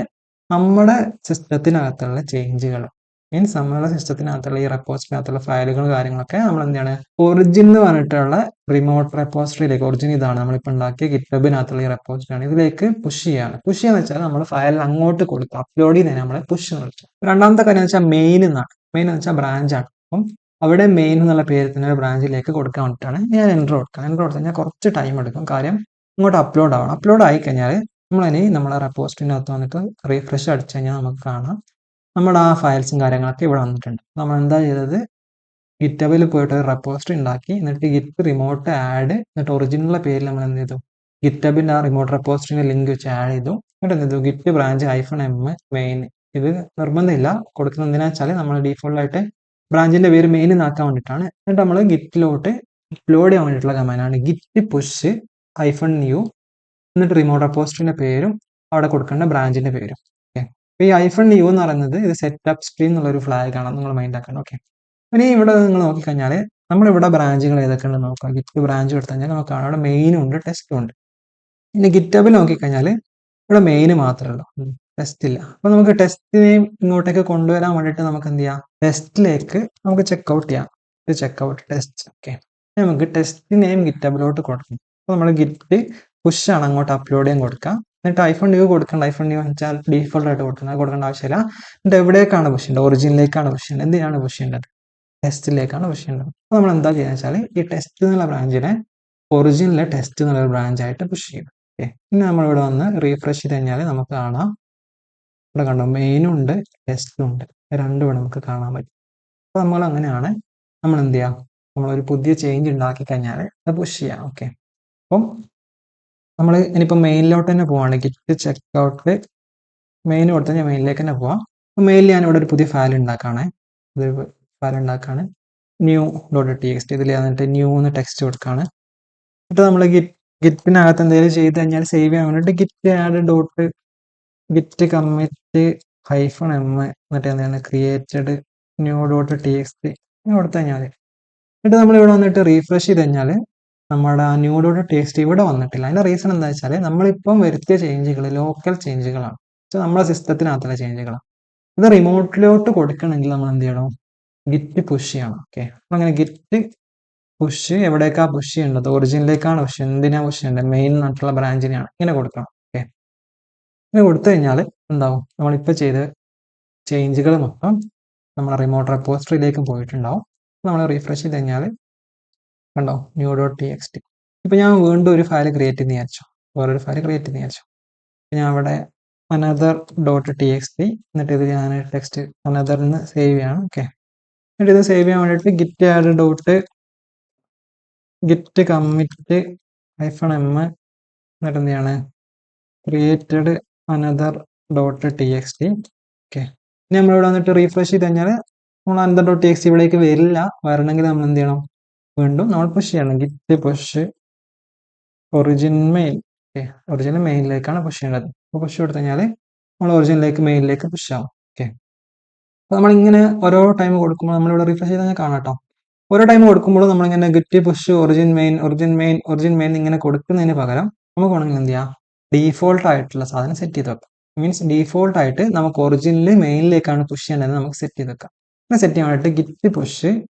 നമ്മുടെ സിസ്റ്റത്തിനകത്തുള്ള ചേഞ്ചുകൾ മീൻസ് നമ്മളുടെ സിസ്റ്റത്തിനകത്തുള്ള ഈ റെപ്പോസിറ്ററിനകത്തുള്ള ഫയലുകൾ കാര്യങ്ങളൊക്കെ നമ്മൾ എന്താണ് ഒറിജിൻ എന്ന് പറഞ്ഞിട്ടുള്ള റിമോട്ട് റെപ്പോസിറ്ററിയിലേക്ക്, ഒറിജിൻ ഇതാണ് നമ്മളിപ്പോൾ ഉണ്ടാക്കിയ ഗിറ്റബിനകത്തുള്ള ഈ റെപ്പോസിറ്ററി ആണ്, ഇതിലേക്ക് പുഷ് ചെയ്യാണ്. പുഷ് ചെയ്യാന്ന് വെച്ചാൽ നമ്മൾ ഫയൽ അങ്ങോട്ട് കൊടുക്കുക, അപ്ലോഡ് ചെയ്യുന്നതിന് നമ്മളെ പുഷ് എന്ന് വിളിച്ചു. രണ്ടാമത്തെ കാര്യം എന്ന് വെച്ചാൽ മെയിൻ എന്നാണ്. മെയിൻ എന്ന് വെച്ചാൽ ബ്രാഞ്ചാണ്. അപ്പം അവിടെ മെയിൻ എന്നുള്ള പേര് തന്നെ ഒരു ബ്രാഞ്ചിലേക്ക് കൊടുക്കാൻ വേണ്ടിയിട്ടാണ് ഞാൻ എൻ്റർ കൊടുക്കുക. എൻ്റർ കൊടുത്തു കഴിഞ്ഞാൽ കുറച്ച് ടൈം എടുക്കും, കാര്യം ഇങ്ങോട്ട് അപ്ലോഡ് ആവണം. അപ്ലോഡ് ആയി കഴിഞ്ഞാൽ നമ്മളിനി നമ്മളെ റെപ്പോസിറ്ററിനകത്ത് വന്നിട്ട് റീഫ്രഷ് അടിച്ചു കഴിഞ്ഞാൽ നമുക്ക് കാണാം നമ്മുടെ ആ ഫയൽസും കാര്യങ്ങളൊക്കെ ഇവിടെ വന്നിട്ടുണ്ട്. നമ്മൾ എന്താ ചെയ്തത്, ഗിറ്റബിൽ പോയിട്ട് ഒരു റെപ്പോസിറ്ററി ഉണ്ടാക്കി, എന്നിട്ട് ഗിറ്റ് റിമോട്ട് ആഡ്, എന്നിട്ട് ഒറിജിനൽ പേരിൽ നമ്മൾ എന്ത് ചെയ്തു, ഗിറ്റബിൻ്റെ ആ റിമോട്ട് റെപ്പോസിറ്ററിൻ്റെ ലിങ്ക് വെച്ച് ആഡ് ചെയ്തു. എന്നിട്ട് എന്ത് ചെയ്തു, ഗിറ്റ് ബ്രാഞ്ച് -m മെയിൻ. ഇത് നിർബന്ധമില്ല, കൊടുക്കുന്നത് എന്തിനാ വെച്ചാൽ നമ്മൾ ഡീഫോൾട്ടായിട്ട് ബ്രാഞ്ചിൻ്റെ പേര് മെയിൻ എന്നാക്കാൻ വേണ്ടിയിട്ടാണ്. എന്നിട്ട് നമ്മൾ ഗിറ്റിലോട്ട് അപ്ലോഡ് ചെയ്യാൻ വേണ്ടിയിട്ടുള്ള കമാൻഡാണ് ഗിറ്റ് പുഷ് -u, എന്നിട്ട് റിമോട്ട് റെപ്പോസിറ്ററിൻ്റെ പേരും അവിടെ കൊടുക്കേണ്ട ബ്രാഞ്ചിൻ്റെ പേരും. ഓക്കെ, അപ്പോൾ ഈ -u എന്ന് പറയുന്നത് ഇത് സെറ്റപ്പ് സ്ട്രീം എന്നുള്ളൊരു ഫ്ലാഗ് ആണ്, നിങ്ങൾ മൈൻഡ് ആക്കണം. ഓക്കെ, ഇനി ഇവിടെ നിങ്ങൾ നോക്കിക്കഴിഞ്ഞാൽ നമ്മളിവിടെ ബ്രാഞ്ചുകൾ ഏതൊക്കെ ഉണ്ടെന്ന് നോക്കാം. ഗിറ്റ് ബ്രാഞ്ച് എടുത്തു കഴിഞ്ഞാൽ നമുക്ക് കാണാം അവിടെ മെയിനും ഉണ്ട് ടെസ്റ്റും ഉണ്ട്. ഇനി ഗിറ്റബിൽ നോക്കിക്കഴിഞ്ഞാൽ ഇവിടെ മെയിൻ മാത്രമേ ഉള്ളൂ, ടെസ്റ്റ് ഇല്ല. അപ്പോൾ നമുക്ക് ടെസ്റ്റിനെയും ഇങ്ങോട്ടേക്ക് കൊണ്ടുവരാൻ വേണ്ടിയിട്ട് നമുക്ക് എന്ത് ചെയ്യാം, ടെസ്റ്റിലേക്ക് നമുക്ക് ചെക്കൗട്ട് ചെയ്യാം. ഇത് ചെക്കൗട്ട് ടെസ്റ്റ്. ഓക്കെ, നമുക്ക് ടെസ്റ്റിനെയും ഗിറ്റബിലോട്ട് കൊടുക്കും. അപ്പോൾ നമ്മൾ ഗിറ്റ് പുഷ് ആണ് അങ്ങോട്ട് അപ്ലോഡ് ചെയ്യാൻ കൊടുക്കുക. എന്നിട്ട് -u കൊടുക്കേണ്ട, -u വെച്ചാൽ ഡീഫോൾട്ട് ആയിട്ട് കൊടുക്കുന്നത്, കൊടുക്കേണ്ട ആവശ്യമില്ല. എന്നിട്ട് എവിടേക്കാണ് പുഷ് ചെയ്യേണ്ടത്, ഒറിജിനിലേക്കാണ് പുഷ് ചെയ്യേണ്ടത്. എന്തിനാണ് പുഷ് ചെയ്യേണ്ടത്, ടെസ്റ്റിലേക്കാണ് പുഷ് ചെയ്യേണ്ടത്. അപ്പോൾ നമ്മൾ എന്താ ചെയ്യുക വെച്ചാൽ ഈ ടെസ്റ്റ് എന്നുള്ള ബ്രാഞ്ചിനെ ഒറിജിനിലെ ടെസ്റ്റ് എന്നുള്ള ബ്രാഞ്ചായിട്ട് പുഷ് ചെയ്യും. ഓക്കെ, പിന്നെ നമ്മളിവിടെ വന്ന് റീഫ്രഷ് ചെയ്ത് കഴിഞ്ഞാൽ നമുക്ക് കാണാം ഇവിടെ കണ്ടോ മെയിനും ഉണ്ട് ടെസ്റ്റും ഉണ്ട്, രണ്ടും ഇവിടെ നമുക്ക് കാണാൻ പറ്റും. അപ്പോൾ നമ്മൾ അങ്ങനെയാണ് നമ്മൾ എന്ത് ചെയ്യുക, നമ്മളൊരു പുതിയ ചേഞ്ച് ഉണ്ടാക്കി കഴിഞ്ഞാൽ അത് പുഷ് ചെയ്യാം. ഓക്കെ, അപ്പം നമ്മൾ ഇനിയിപ്പോൾ മെയിനിലോട്ട് തന്നെ പോവാണ്. ഗിറ്റ് ചെക്കൗട്ട് മെയിൻ കൊടുത്ത് കഴിഞ്ഞാൽ മെയിനിലേക്ക് തന്നെ പോവാം. അപ്പോൾ മെയിലിൽ ഞാൻ ഇവിടെ ഒരു പുതിയ ഫയൽ ഉണ്ടാക്കുകയാണ്. ഇതൊരു ഫയൽ ഉണ്ടാക്കുകയാണ്, ന്യൂ .txt. ഇതിൽ വന്നിട്ട് ന്യൂ എന്ന് ടെക്സ്റ്റ് കൊടുക്കുകയാണ്. എന്നിട്ട് നമ്മൾ ഗിറ്റിനകത്ത് എന്തെങ്കിലും ചെയ്ത് കഴിഞ്ഞാൽ സേവ് ചെയ്യാൻ വേണ്ടിയിട്ട് git add dot git commit -m എന്നിട്ട് എന്താണ് ക്രിയേറ്റഡ് ന്യൂ .txt കൊടുത്തു കഴിഞ്ഞാൽ, എന്നിട്ട് നമ്മൾ ഇവിടെ വന്നിട്ട് റീഫ്രഷ് ചെയ്ത് കഴിഞ്ഞാൽ നമ്മുടെ ആ ന്യൂ .txt ഇവിടെ വന്നിട്ടില്ല. അതിന്റെ റീസൺ എന്താ വെച്ചാൽ നമ്മളിപ്പം വരുത്തിയ ചേഞ്ചുകൾ ലോക്കൽ ചേഞ്ചുകളാണ്, നമ്മളെ സിസ്റ്റത്തിനകത്തുള്ള ചേഞ്ചുകളാണ്. ഇത് റിമോട്ടിലോട്ട് കൊടുക്കണമെങ്കിൽ നമ്മൾ എന്ത് ചെയ്യണം? ഗിറ്റ് പുഷ് ചെയ്യണം. ഓക്കെ, അങ്ങനെ ഗിറ്റ് പുഷ് എവിടേക്കാ പുഷ് ചെയ്യേണ്ടത്? ഒറിജിനിലേക്കാണ് പുഷ്. എന്തിനാ പുഷ് ചെയ്യേണ്ടത്? മെയിൻ ആയിട്ടുള്ള ബ്രാഞ്ചിനെയാണ്. ഇങ്ങനെ കൊടുക്കണം. ഓക്കെ, ഇങ്ങനെ കൊടുത്തു കഴിഞ്ഞാൽ എന്താവും? നമ്മളിപ്പോൾ ചെയ്ത ചേഞ്ചുകൾ മൊത്തം നമ്മുടെ റിമോട്ട് റെപ്പോസിറ്ററിയിലേക്ക് പോയിട്ടുണ്ടാവും. നമ്മൾ റീഫ്രഷ് ചെയ്ത് കഴിഞ്ഞാൽ കണ്ടോ ന്യൂ .txt. ഇപ്പം ഞാൻ വീണ്ടും ഒരു ഫയൽ ക്രിയേറ്റ് ചെയ്ത് വിചാരിച്ചു, വേറൊരു ഫയൽ ക്രിയേറ്റ് ചെയ്ത് വിചാരിച്ചു. ഞാൻ അവിടെ അനദർ .txt എന്നിട്ട് ഇത് ഞാൻ ടെക്സ്റ്റ് അനദറിന്ന് സേവ് ചെയ്യണം. ഓക്കെ, എന്നിട്ട് ഇത് സേവ് ചെയ്യാൻ വേണ്ടിയിട്ട് git add dot git commit -m എന്നിട്ട് എന്ത് ചെയ്യാണ് ക്രിയേറ്റഡ് അനദർ .txt. ഓക്കെ, ഇനി നമ്മളിവിടെ വന്നിട്ട് റീഫ്രഷ് ചെയ്ത് കഴിഞ്ഞാൽ നമ്മൾ അനദർ .txt ഇവിടേക്ക് വരില്ല. വരണമെങ്കിൽ നമ്മൾ എന്ത് ചെയ്യണം? വീണ്ടും നമ്മൾ പുഷ് ചെയ്യണം. Git push origin main. Okay, original മെയിനിലേക്കാണ് പുഷ് ചെയ്യേണ്ടത്. അപ്പോൾ പുഷ് കൊടുത്തു കഴിഞ്ഞാൽ നമ്മൾ ഒറിജിനിലേക്ക് മെയിനിലേക്ക് പുഷ് ആവും. ഓക്കെ, അപ്പോൾ നമ്മളിങ്ങനെ ഓരോ ടൈം കൊടുക്കുമ്പോൾ നമ്മളിവിടെ റീഫ്രഷ് ചെയ്ത് കഴിഞ്ഞാൽ കാണാം കേട്ടോ. ഓരോ ടൈം കൊടുക്കുമ്പോൾ നമ്മളിങ്ങനെ git push origin main origin main origin main ഇങ്ങനെ കൊടുക്കുന്നതിന് പകരം നമുക്ക് വേണമെങ്കിൽ എന്ത് ചെയ്യാം? ഡീഫോൾട്ട് ആയിട്ടുള്ള സാധനം സെറ്റ് ചെയ്ത് വെക്കാം. മീൻസ് ഡീഫോൾട്ട് ആയിട്ട് നമുക്ക് ഒറിജിനിൽ മെയിനിലേക്കാണ് പുഷ് ചെയ്യേണ്ടത് നമുക്ക് സെറ്റ് ചെയ്ത് വെക്കാം. അങ്ങനെ സെറ്റ് ചെയ്യാൻ വേണ്ടിയിട്ട് ഗിറ്റ് പുഷ്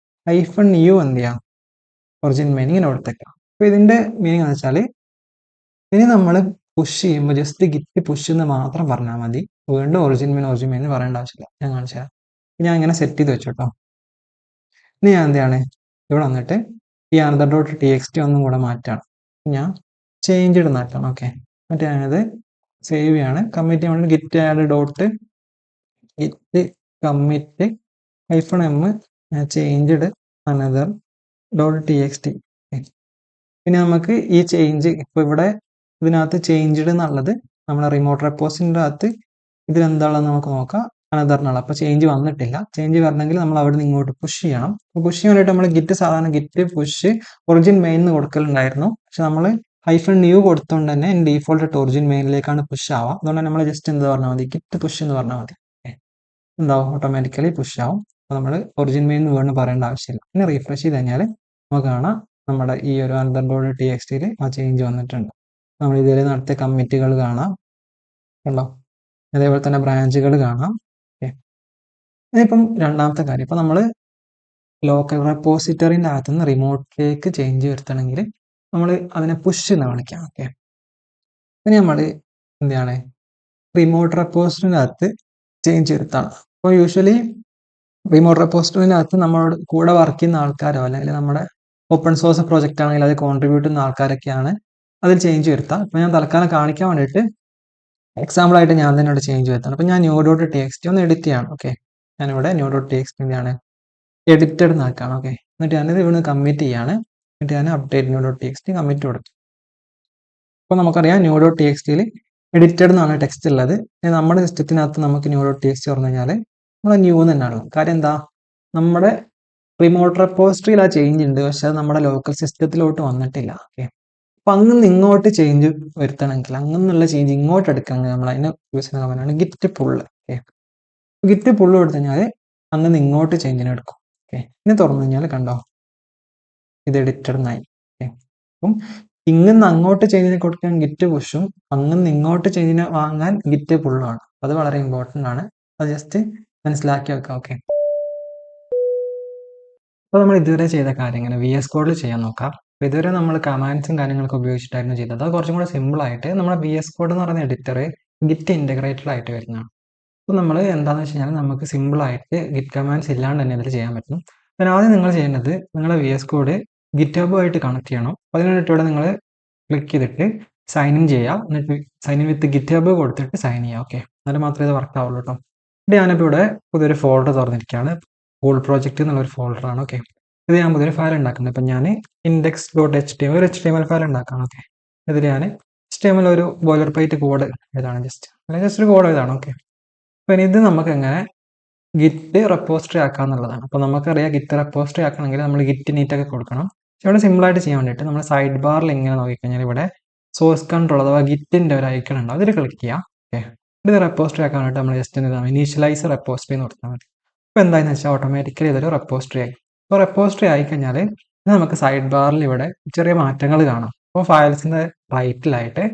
-u എന്ത് ചെയ്യാം? ഒറിജിൻ മെയിൻ ഇങ്ങനെ കൊടുത്തേക്കാം. അപ്പോൾ ഇതിന്റെ മീനിങ് എന്ന് വെച്ചാൽ ഇനി നമ്മൾ പുഷ് ചെയ്യുമ്പോൾ ജസ്റ്റ് ഗിറ്റ് പുഷ് എന്ന് മാത്രം പറഞ്ഞാൽ മതി. വീണ്ടും ഒറിജിൻ മെയിൻ എന്ന് പറയേണ്ട ആവശ്യമില്ല. ഞാൻ കാണിച്ചു തരാം. ഞാൻ ഇങ്ങനെ സെറ്റ് ചെയ്ത് വെച്ചു കേട്ടോ. ഇനി ഞാൻ എന്താണ് ഇവിടെ വന്നിട്ട് ഈ അനദർ .txt ഒന്നും കൂടെ മാറ്റാണ്. ഞാൻ ചേഞ്ച് മാറ്റാം. ഓക്കെ, എന്നിട്ട് ഞാനത് സേവ് ചെയ്യാണ്. കമ്മിറ്റ് ചെയ്യാൻ വേണ്ടി git add dot git commit -m changed another .txt. പിന്നെ നമുക്ക് ഈ ചേഞ്ച് ഇപ്പോൾ ഇവിടെ ഇതിനകത്ത് ചേഞ്ച്ഡ് എന്നുള്ളത് നമ്മുടെ റിമോട്ട് റെപ്പോസിറ്ററിൻ്റെ അകത്ത് ഇതിലെന്താണെന്ന് നമുക്ക് നോക്കാം. അനദറിനുള്ള അപ്പോൾ ചേഞ്ച് വന്നിട്ടില്ല. ചേഞ്ച് വരണമെങ്കിൽ നമ്മൾ അവിടെ നിന്ന് ഇങ്ങോട്ട് പുഷ് ചെയ്യണം. അപ്പോൾ പുഷ് ചെയ്യാൻ വേണ്ടിയിട്ട് നമ്മൾ ഗിറ്റ് സാധാരണ ഗിറ്റ് പുഷ് ഒറിജിൻ മെയിൻ എന്ന് കൊടുക്കലുണ്ടായിരുന്നു. പക്ഷെ നമ്മൾ -u കൊടുത്തുകൊണ്ട് തന്നെ ഡീഫോൾട്ട് ഒറിജിൻ മെയിനിലേക്കാണ് പുഷ് ആവുക. അതുകൊണ്ട് നമ്മൾ ജസ്റ്റ് എന്താ പറഞ്ഞാൽ മതി? ഗിറ്റ് പുഷ് എന്ന് പറഞ്ഞാൽ മതി. എന്താവും? ഓട്ടോമാറ്റിക്കലി പുഷ് ആവും. അപ്പോൾ നമ്മൾ ഒറിജിൻ മെയിൻ വീണ്ടും പറയേണ്ട ആവശ്യമില്ല. പിന്നെ റീഫ്രഷ് ചെയ്ത് കഴിഞ്ഞാൽ നമുക്ക് കാണാം നമ്മുടെ ഈ ഒരു അനദർ .txt ആ ചേഞ്ച് വന്നിട്ടുണ്ട്. നമ്മൾ ഇതിൽ നടത്തിയ കമ്മിറ്റുകൾ കാണാം കണ്ടോ. അതേപോലെ തന്നെ ബ്രാഞ്ചുകൾ കാണാം. ഓക്കെ, ഇനിയിപ്പം രണ്ടാമത്തെ കാര്യം, ഇപ്പം നമ്മൾ ലോക്കൽ റെപ്പോസിറ്ററിൻ്റെ അകത്തുനിന്ന് റിമോട്ടിലേക്ക് ചേഞ്ച് വരുത്തണമെങ്കിൽ നമ്മൾ അതിനെ പുഷ് എന്ന് വിളിക്കാം. ഓക്കെ, ഇനി നമ്മൾ എന്താണ് റിമോട്ട് റെപ്പോസിറ്ററിൻ്റെ അകത്ത് ചേഞ്ച് വരുത്താണ്. അപ്പോൾ യൂഷ്വലി റിമോട്ട് റെപ്പോസിറ്ററിൻ്റെ അകത്ത് നമ്മളോട് കൂടെ വർക്ക് ചെയ്യുന്ന ആൾക്കാരോ അല്ലെങ്കിൽ നമ്മുടെ ഓപ്പൺ സോഴ്സ് പ്രോജക്റ്റ് ആണെങ്കിൽ അത് കോൺട്രിബ്യൂട്ട് ചെയ്യുന്ന ആൾക്കാരൊക്കെയാണ് അതിൽ ചേഞ്ച് വരുത്തുക. അപ്പോൾ ഞാൻ തൽക്കാലം കാണിക്കാൻ വേണ്ടിയിട്ട് എക്സാമ്പിൾ ആയിട്ട് ഞാൻ തന്നെ ഇവിടെ ചേഞ്ച് വരുത്താണ്. അപ്പോൾ ഞാൻ ന്യൂ .txt ഒന്ന് എഡിറ്റ് ചെയ്യാണ്. ഓക്കെ, ഞാനിവിടെ ന്യൂ .txt എന്താണ് എഡിറ്റഡ് എന്നാക്കാണ്. ഓക്കെ, എന്നിട്ട് ഞാനിത് ഇവിടെ കമ്മിറ്റ് ചെയ്യാണ്. എന്നിട്ട് ഞാൻ അപ്ഡേറ്റ് ന്യൂ .txt കമ്മിറ്റ് കൊടുത്തു. അപ്പോൾ നമുക്കറിയാം ന്യൂ .txt എഡിറ്റഡ് എന്നാണ് ടെക്സ്റ്റ് ഉള്ളത്. നമ്മുടെ സിസ്റ്റത്തിനകത്ത് നമുക്ക് ന്യൂ .txt പറഞ്ഞു കഴിഞ്ഞാൽ നമ്മൾ ന്യൂ തന്നെയാണ്. കാര്യം എന്താ? നമ്മുടെ റിമോട്ട് റെപ്പോസിറ്ററിയിൽ ആ ചേഞ്ച് ഉണ്ട്, പക്ഷെ അത് നമ്മുടെ ലോക്കൽ സിസ്റ്റത്തിലോട്ട് വന്നിട്ടില്ല. ഓക്കെ, അപ്പം അങ്ങനെ ഇങ്ങോട്ട് ചേഞ്ച് വരുത്തണമെങ്കിൽ അങ്ങനെയുള്ള ചേഞ്ച് ഇങ്ങോട്ട് എടുക്കണമെങ്കിൽ നമ്മൾ അതിനെ യൂസ് ചെയ്യുന്ന കമാൻഡാണ് ഗിറ്റ് പുള്ള്. ഓക്കെ, ഗിറ്റ് പുള്ള് കൊടുത്തു കഴിഞ്ഞാൽ അങ്ങനെ ഇങ്ങോട്ട് ചേഞ്ചിനെ എടുക്കും. ഓക്കെ, ഇനി തുറന്നു കഴിഞ്ഞാൽ കണ്ടോ ഇത് എഡിറ്റഡ് എന്നായി. ഓക്കെ, അപ്പം ഇങ്ങനെ അങ്ങോട്ട് ചേഞ്ചിനെ കൊടുക്കാൻ ഗിറ്റ് പുഷും അങ്ങനെ ഇങ്ങോട്ട് ചേഞ്ചിനെ വാങ്ങാൻ ഗിറ്റ് പുള്ളുമാണ്. അത് വളരെ ഇമ്പോർട്ടൻ്റ് ആണ്. അത് ജസ്റ്റ് മനസ്സിലാക്കി വെക്കാം. ഓക്കെ, അപ്പോൾ നമ്മൾ ഇതുവരെ ചെയ്ത കാര്യങ്ങൾ VS കോഡിൽ ചെയ്യാൻ നോക്കാം. അപ്പോൾ ഇതുവരെ നമ്മൾ കമാൻഡ്സും കാര്യങ്ങളൊക്കെ ഉപയോഗിച്ചിട്ടായിരുന്നു ചെയ്തത്. അത് കുറച്ചും കൂടെ സിമ്പിളായിട്ട് നമ്മുടെ VS കോഡ് എന്ന് പറയുന്ന എഡിറ്റർ ഗിറ്റ് ഇൻ്റഗ്രേറ്റഡ് ആയിട്ട് വരുന്നതാണ്. അപ്പോൾ നമ്മൾ എന്താണെന്ന് വെച്ച് കഴിഞ്ഞാൽ നമുക്ക് സിമ്പിളായിട്ട് ഗിറ്റ് കമാൻഡ്സ് ഇല്ലാണ്ട് തന്നെ ഇതിൽ ചെയ്യാൻ പറ്റും. അപ്പോൾ ആദ്യം നിങ്ങൾ ചെയ്യേണ്ടത് നിങ്ങളുടെ VS കോഡ് ഗിറ്റ്ഹബുമായിട്ട് കണക്ട് ചെയ്യണം. അതിന് വേണ്ടിയിട്ട് ഇവിടെ നിങ്ങൾ ക്ലിക്ക് ചെയ്തിട്ട് സൈൻ ഇൻ ചെയ്യുക. എന്നിട്ട് സൈൻ ഇൻ വിത്ത് ഗിറ്റ്ഹബ് കൊടുത്തിട്ട് സൈൻ ചെയ്യുക. ഓക്കെ, എന്നാലും മാത്രമേ ഇത് വർക്ക് ആവുള്ളൂ കേട്ടോ. ഞാനിപ്പോൾ ഇവിടെ പുതിയൊരു ഫോൾഡർ തുറന്നിരിക്കുകയാണ്. കൂൾ പ്രോജക്റ്റ് എന്നുള്ളൊരു ഫോൾഡറാണ്. ഓക്കെ, ഇത് ഞാൻ പുതിയൊരു ഫയൽ ഉണ്ടാക്കുന്നത്. ഇപ്പം ഞാൻ index.html ഒരു HTML ഫയൽ ഉണ്ടാക്കാം. ഓക്കെ, ഇതിൽ ഞാൻ HTML ഒരു ബോയിലർ പ്ലേറ്റ് കോഡ് ഇതാണ്, ജസ്റ്റ് ഒരു കോഡ് ഇതാണ്. ഓക്കെ, അപ്പം ഇത് നമുക്ക് എങ്ങനെ ഗിറ്റ് റെപ്പോസിറ്ററി ആക്കാന്നുള്ളതാണ്. അപ്പോൾ നമുക്കറിയാം ഗിറ്റ് റെപ്പോസിറ്ററി ആക്കണമെങ്കിൽ നമ്മൾ ഗിറ്റ് നീറ്റൊക്കെ കൊടുക്കണം. പക്ഷെ ഇവിടെ സിമ്പിളായിട്ട് ചെയ്യാൻ വേണ്ടിയിട്ട് നമ്മൾ സൈഡ് ബാറിൽ ഇങ്ങനെ നോക്കിക്കഴിഞ്ഞാൽ ഇവിടെ സോഴ്സ് കൺട്രോൾ അഥവാ ഗിറ്റിൻ്റെ ഒരു ഐക്കൺ ഉണ്ടാവും, അതിൽ ക്ലിക്ക് ചെയ്യാം. ഓക്കെ, ഇത് റെപ്പോസിറ്ററി ആക്കാൻ വേണ്ടിയിട്ട് നമ്മൾ ജസ്റ്റ് എന്താണ് ഇനീഷ്യലൈസ് റെപ്പോസിറ്ററി എന്ന് കൊടുത്താൽ മതി. ഇപ്പോൾ എന്താണെന്ന് വെച്ചാൽ ഓട്ടോമാറ്റിക്കലി ഇതൊരു റെപ്പോസിറ്ററി ആയി. അപ്പോൾ റെപ്പോസിറ്ററി ആയിക്കഴിഞ്ഞാൽ ഇത് നമുക്ക് സൈഡ് ബാറിൽ ഇവിടെ ചെറിയ മാറ്റങ്ങൾ കാണാം. അപ്പോൾ ഫയൽസിൻ്റെ റൈറ്റിലായിട്ട്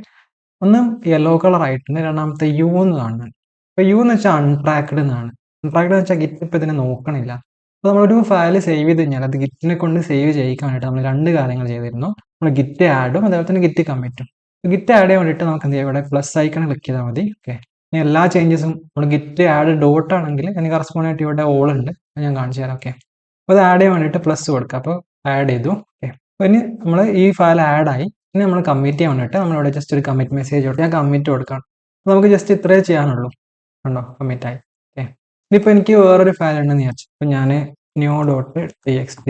ഒന്ന് യെല്ലോ കളർ ആയിട്ടുണ്ട്, രണ്ടാമത്തെ യു എന്ന് കാണുന്നുണ്ട്. അപ്പോൾ യു എന്ന് വെച്ചാൽ അൺട്രാക്ഡ് എന്നാണ്. അൺട്രാക്ഡ് എന്ന് വെച്ചാൽ ഗിറ്റ് ഇപ്പോൾ ഇതിനെ നോക്കണില്ല. അപ്പോൾ നമ്മളൊരു ഫയൽ സേവ് ചെയ്ത് കഴിഞ്ഞാൽ അത് ഗിറ്റിനെ കൊണ്ട് സേവ് ചെയ്യിക്കാൻ വേണ്ടിയിട്ട് നമ്മൾ രണ്ട് കാര്യങ്ങൾ ചെയ്തിരുന്നു. നമ്മൾ ഗിറ്റ് ആഡും അതേപോലെ തന്നെ ഗിറ്റ് കമ്മിറ്റും. ഗിറ്റ് ആഡ് ചെയ്യാൻ വേണ്ടിയിട്ട് നമുക്ക് എന്ത് ചെയ്യാം, ഇവിടെ പ്ലസ് ഐക്കൺ ക്ലിക്ക് ചെയ്താൽ മതി. ഓക്കെ, ഇനി എല്ലാ ചേഞ്ചസും നമ്മൾ ഗിറ്റ് ആഡ് ഡോട്ട് ആണെങ്കിൽ അതിന് കറസ്പോണ്ട് ആയിട്ട് ഇവിടെ ഓൾ ഉണ്ട്, ഞാൻ കാണിച്ചു തരാം. ഓക്കെ, അപ്പോൾ അത് ആഡ് ചെയ്യാൻ വേണ്ടിയിട്ട് പ്ലസ് കൊടുക്കുക. അപ്പോൾ ആഡ് ചെയ്തു. ഓക്കെ, അപ്പോൾ ഇനി നമ്മൾ ഈ ഫയൽ ആഡ് ആയി. ഇനി നമ്മൾ കമ്മിറ്റ് ചെയ്യാൻ വേണ്ടിയിട്ട് നമ്മളിവിടെ ജസ്റ്റ് ഒരു കമ്മിറ്റ് മെസ്സേജ് കൊടുത്ത് ഞാൻ കമ്മിറ്റ് കൊടുക്കണം. അപ്പോൾ നമുക്ക് ജസ്റ്റ് ഇത്രേ ചെയ്യാനുള്ളൂ. കണ്ടോ, കമ്മിറ്റ് ആയി. ഓക്കെ, ഇനിയിപ്പോൾ എനിക്ക് വേറൊരു ഫയൽ ഉണ്ടെന്ന് വിചാരിച്ചു. അപ്പോൾ ഞാൻ new.txt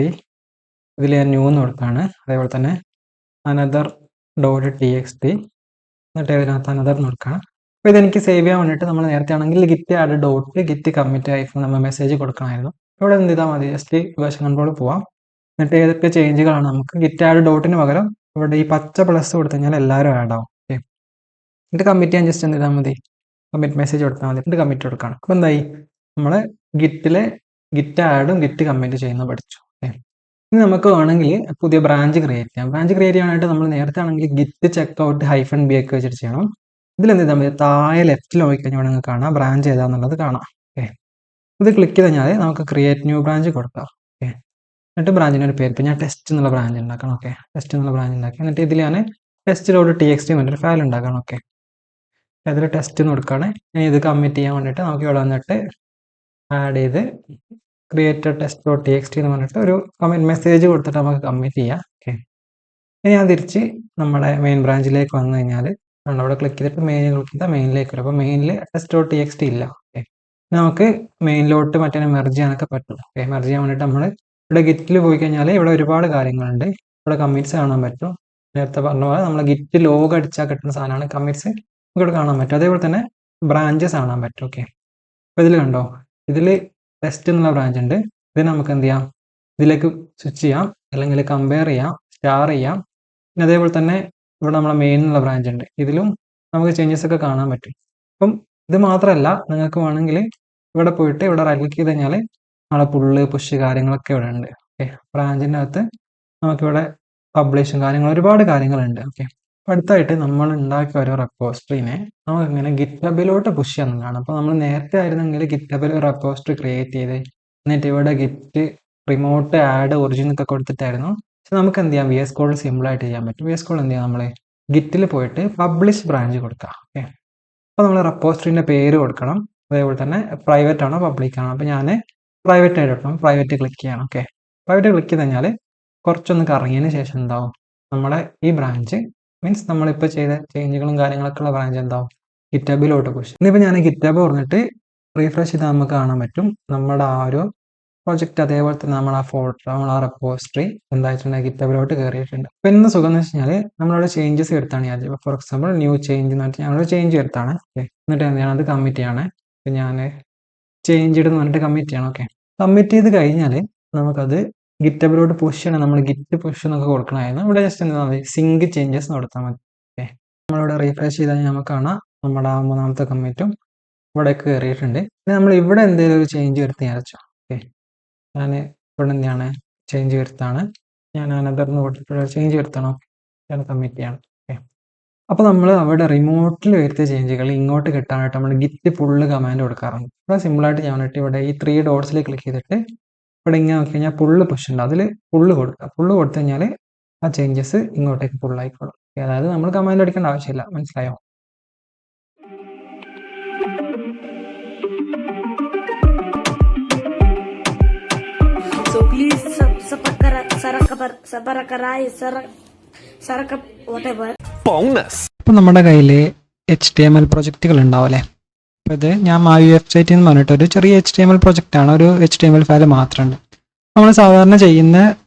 ഇതിൽ ഞാൻ ന്യൂ എന്ന് കൊടുക്കുകയാണ്. അതേപോലെ തന്നെ another.txt എന്നിട്ട് ഇതിനകത്ത് അനദർ എന്ന് കൊടുക്കുകയാണ്. അപ്പോൾ ഇതെനിക്ക് സേവ് ചെയ്യാൻ വേണ്ടിയിട്ട് നമ്മൾ നേരത്തെ ആണെങ്കിൽ git add dot git commit ആയി നമ്മൾ മെസ്സേജ് കൊടുക്കണമായിരുന്നു. ഇവിടെ എന്ത് ചെയ്താൽ മതി, ജസ്റ്റ് വേർഷൻ കൺട്രോൾ പോവാം. എന്നിട്ട് ഏതൊക്കെ ചേഞ്ചുകളാണ് നമുക്ക് ഗിറ്റ് ആഡ് ഡോട്ടിന് പകരം ഇവിടെ ഈ പച്ച പ്ലസ് കൊടുത്തു കഴിഞ്ഞാൽ എല്ലാവരും ആഡ് ആവും. ഓക്കെ, എന്നിട്ട് കമ്മിറ്റ് ചെയ്യാൻ ജസ്റ്റ് എന്ത് ചെയ്താൽ മതി, കമ്മിറ്റ് മെസ്സേജ് കൊടുത്താൽ മതി. എന്നിട്ട് കമ്മിറ്റ് കൊടുക്കണം. അപ്പോൾ എന്തായി, നമ്മൾ ഗിറ്റിലെ ഗിറ്റ് ആഡും ഗിറ്റ് കമ്മിറ്റ് ചെയ്യുന്നത് പഠിച്ചു. ഓക്കെ, ഇനി നമുക്ക് വേണമെങ്കിൽ പുതിയ ബ്രാഞ്ച് ക്രിയേറ്റ് ചെയ്യാം. ബ്രാഞ്ച് ക്രിയേറ്റ് ചെയ്യാനായിട്ട് നമ്മൾ നേരത്തെ ആണെങ്കിൽ ഗിറ്റ് ചെക്കൗട്ട് -b ഒക്കെ വെച്ചിട്ട് ചെയ്യണം. ഇതിലെന്ത് ചെയ്താൽ മതി, താഴെ ലെഫ്റ്റിൽ നോക്കിക്കഴിഞ്ഞാൽ നിങ്ങൾക്ക് കാണാം ബ്രാഞ്ച് ഏതാന്നുള്ളത് കാണാം. ഓക്കെ, ഇത് ക്ലിക്ക് ചെയ്ത് കഴിഞ്ഞാൽ നമുക്ക് ക്രിയേറ്റ് ന്യൂ ബ്രാഞ്ച് കൊടുക്കാം. ഓക്കെ, എന്നിട്ട് ബ്രാഞ്ചിന് ഒരു പേര്, ഇപ്പം ഞാൻ ടെസ്റ്റ് എന്നുള്ള ബ്രാഞ്ച് ഉണ്ടാക്കണം. ഓക്കെ, ടെസ്റ്റ് എന്നുള്ള ബ്രാഞ്ച് ഉണ്ടാക്കി. എന്നിട്ട് ഇതിൽ ഞാൻ test.txt എന്നൊരു ഫയൽ ഉണ്ടാക്കണം. ഓക്കെ, അതിൽ ടെസ്റ്റ് എന്ന് കൊടുക്കുകയാണ്. ഇനി ഇത് കമ്മിറ്റ് ചെയ്യാൻ വേണ്ടിയിട്ട് നമുക്ക് ഇവിടെ വന്നിട്ട് ആഡ് ചെയ്ത് ക്രിയേറ്റ് test.txt എന്ന് പറഞ്ഞിട്ട് ഒരു കമ്മിറ്റ് മെസ്സേജ് കൊടുത്തിട്ട് നമുക്ക് കമ്മിറ്റ് ചെയ്യാം. ഓക്കെ, ഇനി ഞാൻ തിരിച്ച് നമ്മുടെ മെയിൻ ബ്രാഞ്ചിലേക്ക് വന്നു കഴിഞ്ഞാൽ അവിടെ ക്ലിക്ക് ചെയ്തിട്ട് മെയിൻ ക്ലിക്ക് ചെയ്താൽ മെയിനിലേക്ക് വരും. അപ്പോൾ മെയിനിൽ test.txt ഇല്ല. ഓക്കെ, നമുക്ക് മെയിനിലോട്ട് മറ്റേ മെർജ് ചെയ്യാനൊക്കെ പറ്റും. ഓക്കെ, മെർജ് ചെയ്യാൻ വേണ്ടിയിട്ട് നമ്മൾ ഇവിടെ ഗിറ്റിൽ പോയി കഴിഞ്ഞാൽ ഇവിടെ ഒരുപാട് കാര്യങ്ങളുണ്ട്. ഇവിടെ കമ്മിറ്റ്സ് കാണാൻ പറ്റും. നേരത്തെ പറഞ്ഞ പോലെ നമ്മൾ ഗിറ്റ് ലോഗ് അടിച്ചാൽ കിട്ടുന്ന സാധനമാണ് കമ്മിറ്റ്സ്, നമുക്ക് ഇവിടെ കാണാൻ പറ്റും. അതേപോലെ തന്നെ ബ്രാഞ്ചസ് കാണാൻ പറ്റും. ഓക്കെ, അപ്പോൾ ഇതിൽ കണ്ടോ, ഇതിൽ ടെസ്റ്റ് എന്നുള്ള ബ്രാഞ്ച് ഉണ്ട്. ഇത് നമുക്ക് എന്ത് ചെയ്യാം, ഇതിലേക്ക് സ്വിച്ച് ചെയ്യാം, അല്ലെങ്കിൽ കമ്പയർ ചെയ്യാം, സ്റ്റാർ ചെയ്യാം. പിന്നെ അതേപോലെ തന്നെ ഇവിടെ നമ്മളെ മെയിൻ എന്നുള്ള ബ്രാഞ്ച് ഉണ്ട്, ഇതിലും നമുക്ക് ചേഞ്ചസ് ഒക്കെ കാണാൻ പറ്റും. അപ്പം ഇത് മാത്രമല്ല, നിങ്ങൾക്ക് വേണമെങ്കിൽ ഇവിടെ പോയിട്ട് ഇവിടെ റൈറ്റ് ക്ലിക്ക് ചെയ്ത് കഴിഞ്ഞാൽ നമ്മളെ പുള്ള് പുഷ് കാര്യങ്ങളൊക്കെ ഇവിടെ ഉണ്ട്. ഓക്കെ, ബ്രാഞ്ചിൻ്റെ അകത്ത് നമുക്കിവിടെ പബ്ലിഷും കാര്യങ്ങളും ഒരുപാട് കാര്യങ്ങളുണ്ട്. ഓക്കെ, അപ്പോൾ അടുത്തായിട്ട് നമ്മൾ ഉണ്ടാക്കിയ ഒരു റെപ്പോസിറ്ററിനെ നമുക്ക് ഇങ്ങനെ ഗിറ്റ്ഹബിലോട്ട് പുഷ് ചെയ്യുന്നതാണ്. അപ്പോൾ നമ്മൾ നേരത്തെ ആയിരുന്നെങ്കിൽ ഗിറ്റ്ഹബിൽ ഒരു റെപ്പോസിറ്ററി ക്രിയേറ്റ് ചെയ്ത് എന്നിട്ട് ഇവിടെ ഗിറ്റ് റിമോട്ട് ആഡ് ഒറിജിൻ ഒക്കെ കൊടുത്തിട്ടായിരുന്നു. പക്ഷെ നമുക്ക് എന്ത് ചെയ്യാം, VS Code സിമ്പിളായിട്ട് ചെയ്യാൻ പറ്റും. VS Code എന്ത് ചെയ്യാം, നമ്മൾ ഗിറ്റിൽ പോയിട്ട് പബ്ലിഷ് ബ്രാഞ്ച് കൊടുക്കാം. ഓക്കെ, അപ്പോൾ നമ്മൾ റെപ്പോസിറ്ററിൻ്റെ പേര് കൊടുക്കണം. അതേപോലെ തന്നെ പ്രൈവറ്റ് ആണോ പബ്ലിക് ആണോ, അപ്പോൾ ഞാൻ പ്രൈവറ്റ് ആയിട്ട് കൊടുക്കണം. പ്രൈവറ്റ് ക്ലിക്ക് ചെയ്യണം. ഓക്കെ, പ്രൈവറ്റ് ക്ലിക്ക് ചെയ്ത് കഴിഞ്ഞാൽ കുറച്ചൊന്ന് കറങ്ങിയതിന് ശേഷം എന്താവും, നമ്മുടെ ഈ ബ്രാഞ്ച് മീൻസ് നമ്മളിപ്പോൾ ചെയ്ത ചേഞ്ചുകളും കാര്യങ്ങളൊക്കെ ഉള്ള ബ്രാഞ്ച് എന്താവും, ഗിറ്റബിലോട്ട് പുഷ്. ഇന്നിപ്പോൾ ഞാൻ ഗിറ്റബ് പറഞ്ഞിട്ട് റീഫ്രഷ് ചെയ്താൽ നമുക്ക് കാണാൻ പറ്റും നമ്മുടെ ആ ഒരു പ്രൊജക്റ്റ്, അതേപോലെ തന്നെ നമ്മൾ ആ ഫോട്ടോ, നമ്മൾ ആ റെപ്പോസിറ്ററി എന്തായിട്ടുണ്ട് ഗിറ്റബിലോട്ട് കയറിയിട്ടുണ്ട്. അപ്പോൾ ഇന്ന് സുഖം എന്ന് വെച്ച് കഴിഞ്ഞാൽ നമ്മളവിടെ ചേഞ്ചസ് വരുത്താണ്. ഞാൻ ഫോർ എക്സാമ്പിൾ ന്യൂ ചേഞ്ച് എന്ന് പറഞ്ഞിട്ട് ഞങ്ങളൊരു ചേഞ്ച് വരുത്താണ്. ഓക്കെ, എന്നിട്ട് എന്താണ് അത് കമ്മിറ്റ് ചെയ്യാണ്. അപ്പോൾ ഞാൻ ചേഞ്ച് ഇടുന്ന് പറഞ്ഞിട്ട് കമ്മിറ്റ് ചെയ്യണം. ഓക്കെ, കമ്മിറ്റ് ചെയ്ത് കഴിഞ്ഞാൽ നമുക്കത് ഗിറ്റബിലോട്ട് പുഷ് ചെയ്യണം. നമ്മൾ ഗിറ്റ് പുഷ് എന്നൊക്കെ കൊടുക്കണമായിരുന്നു. ഇവിടെ ജസ്റ്റ് എന്താ മതി, സിങ്ക് ചേഞ്ചസ് കൊടുത്താൽ മതി. ഓക്കെ, നമ്മളിവിടെ റീഫ്രഷ് ചെയ്താൽ നമുക്ക് കാണാം നമ്മുടെ ആ മൂന്നാമത്തെ കമ്മിറ്റും ഇവിടെ കയറിയിട്ടുണ്ട്. പിന്നെ നമ്മൾ ഇവിടെ എന്തെങ്കിലും ഒരു ചേഞ്ച് വരുത്തി അരച്ചോ. ഓക്കെ, ഞാൻ ഇവിടെ എന്താണ് ചേഞ്ച് വരുത്താണ്. ഞാൻ അനദർന്ന് കൊടുത്തിട്ടുള്ള ചേഞ്ച് വരുത്തണം. ഞാൻ കമ്മിറ്റ് ചെയ്യണം. ഓക്കെ, അപ്പോൾ നമ്മൾ അവിടെ റിമോട്ടിൽ വരുത്തിയ ചേഞ്ചുകൾ ഇങ്ങോട്ട് കിട്ടാനായിട്ട് നമ്മൾ ഗിറ്റ് ഫുള്ള് കമാൻഡ് കൊടുക്കാറുണ്ട്. ഇവിടെ സിമ്പിളായിട്ട് ചെയ്യാൻ വേണ്ടിയിട്ട് ഇവിടെ ഈ 3 ഡോട്ട്സിൽ ക്ലിക്ക് ചെയ്തിട്ട് ഇവിടെ ഇങ്ങനെ നോക്കി കഴിഞ്ഞാൽ പുള്ള് പുഷ് ഉണ്ട്, അതിൽ പുള്ള് കൊടുക്കുക. പുള്ള് കൊടുത്തു കഴിഞ്ഞാൽ ആ ചേഞ്ചസ് ഇങ്ങോട്ടേക്ക് പുള്ളായിക്കോളും. അതായത് നമ്മൾ കമാൻഡ് അടിക്കേണ്ട ആവശ്യമില്ല. മനസ്സിലായോ? So please whatever. Bonus. ഇപ്പോൾ നമ്മുടെ കയ്യിൽ HTML പ്രൊജക്റ്റുകൾ ഉണ്ടാവില്ലേ. അപ്പോൾ ഇത് ഞാൻ മാവി വെബ്സൈറ്റിൽ നിന്ന് പറഞ്ഞിട്ട് ഒരു ചെറിയ HTML പ്രൊജക്റ്റാണ്, ഒരു HTML ഫയൽ മാത്രമുണ്ട്. നമ്മൾ സാധാരണ ചെയ്യുന്ന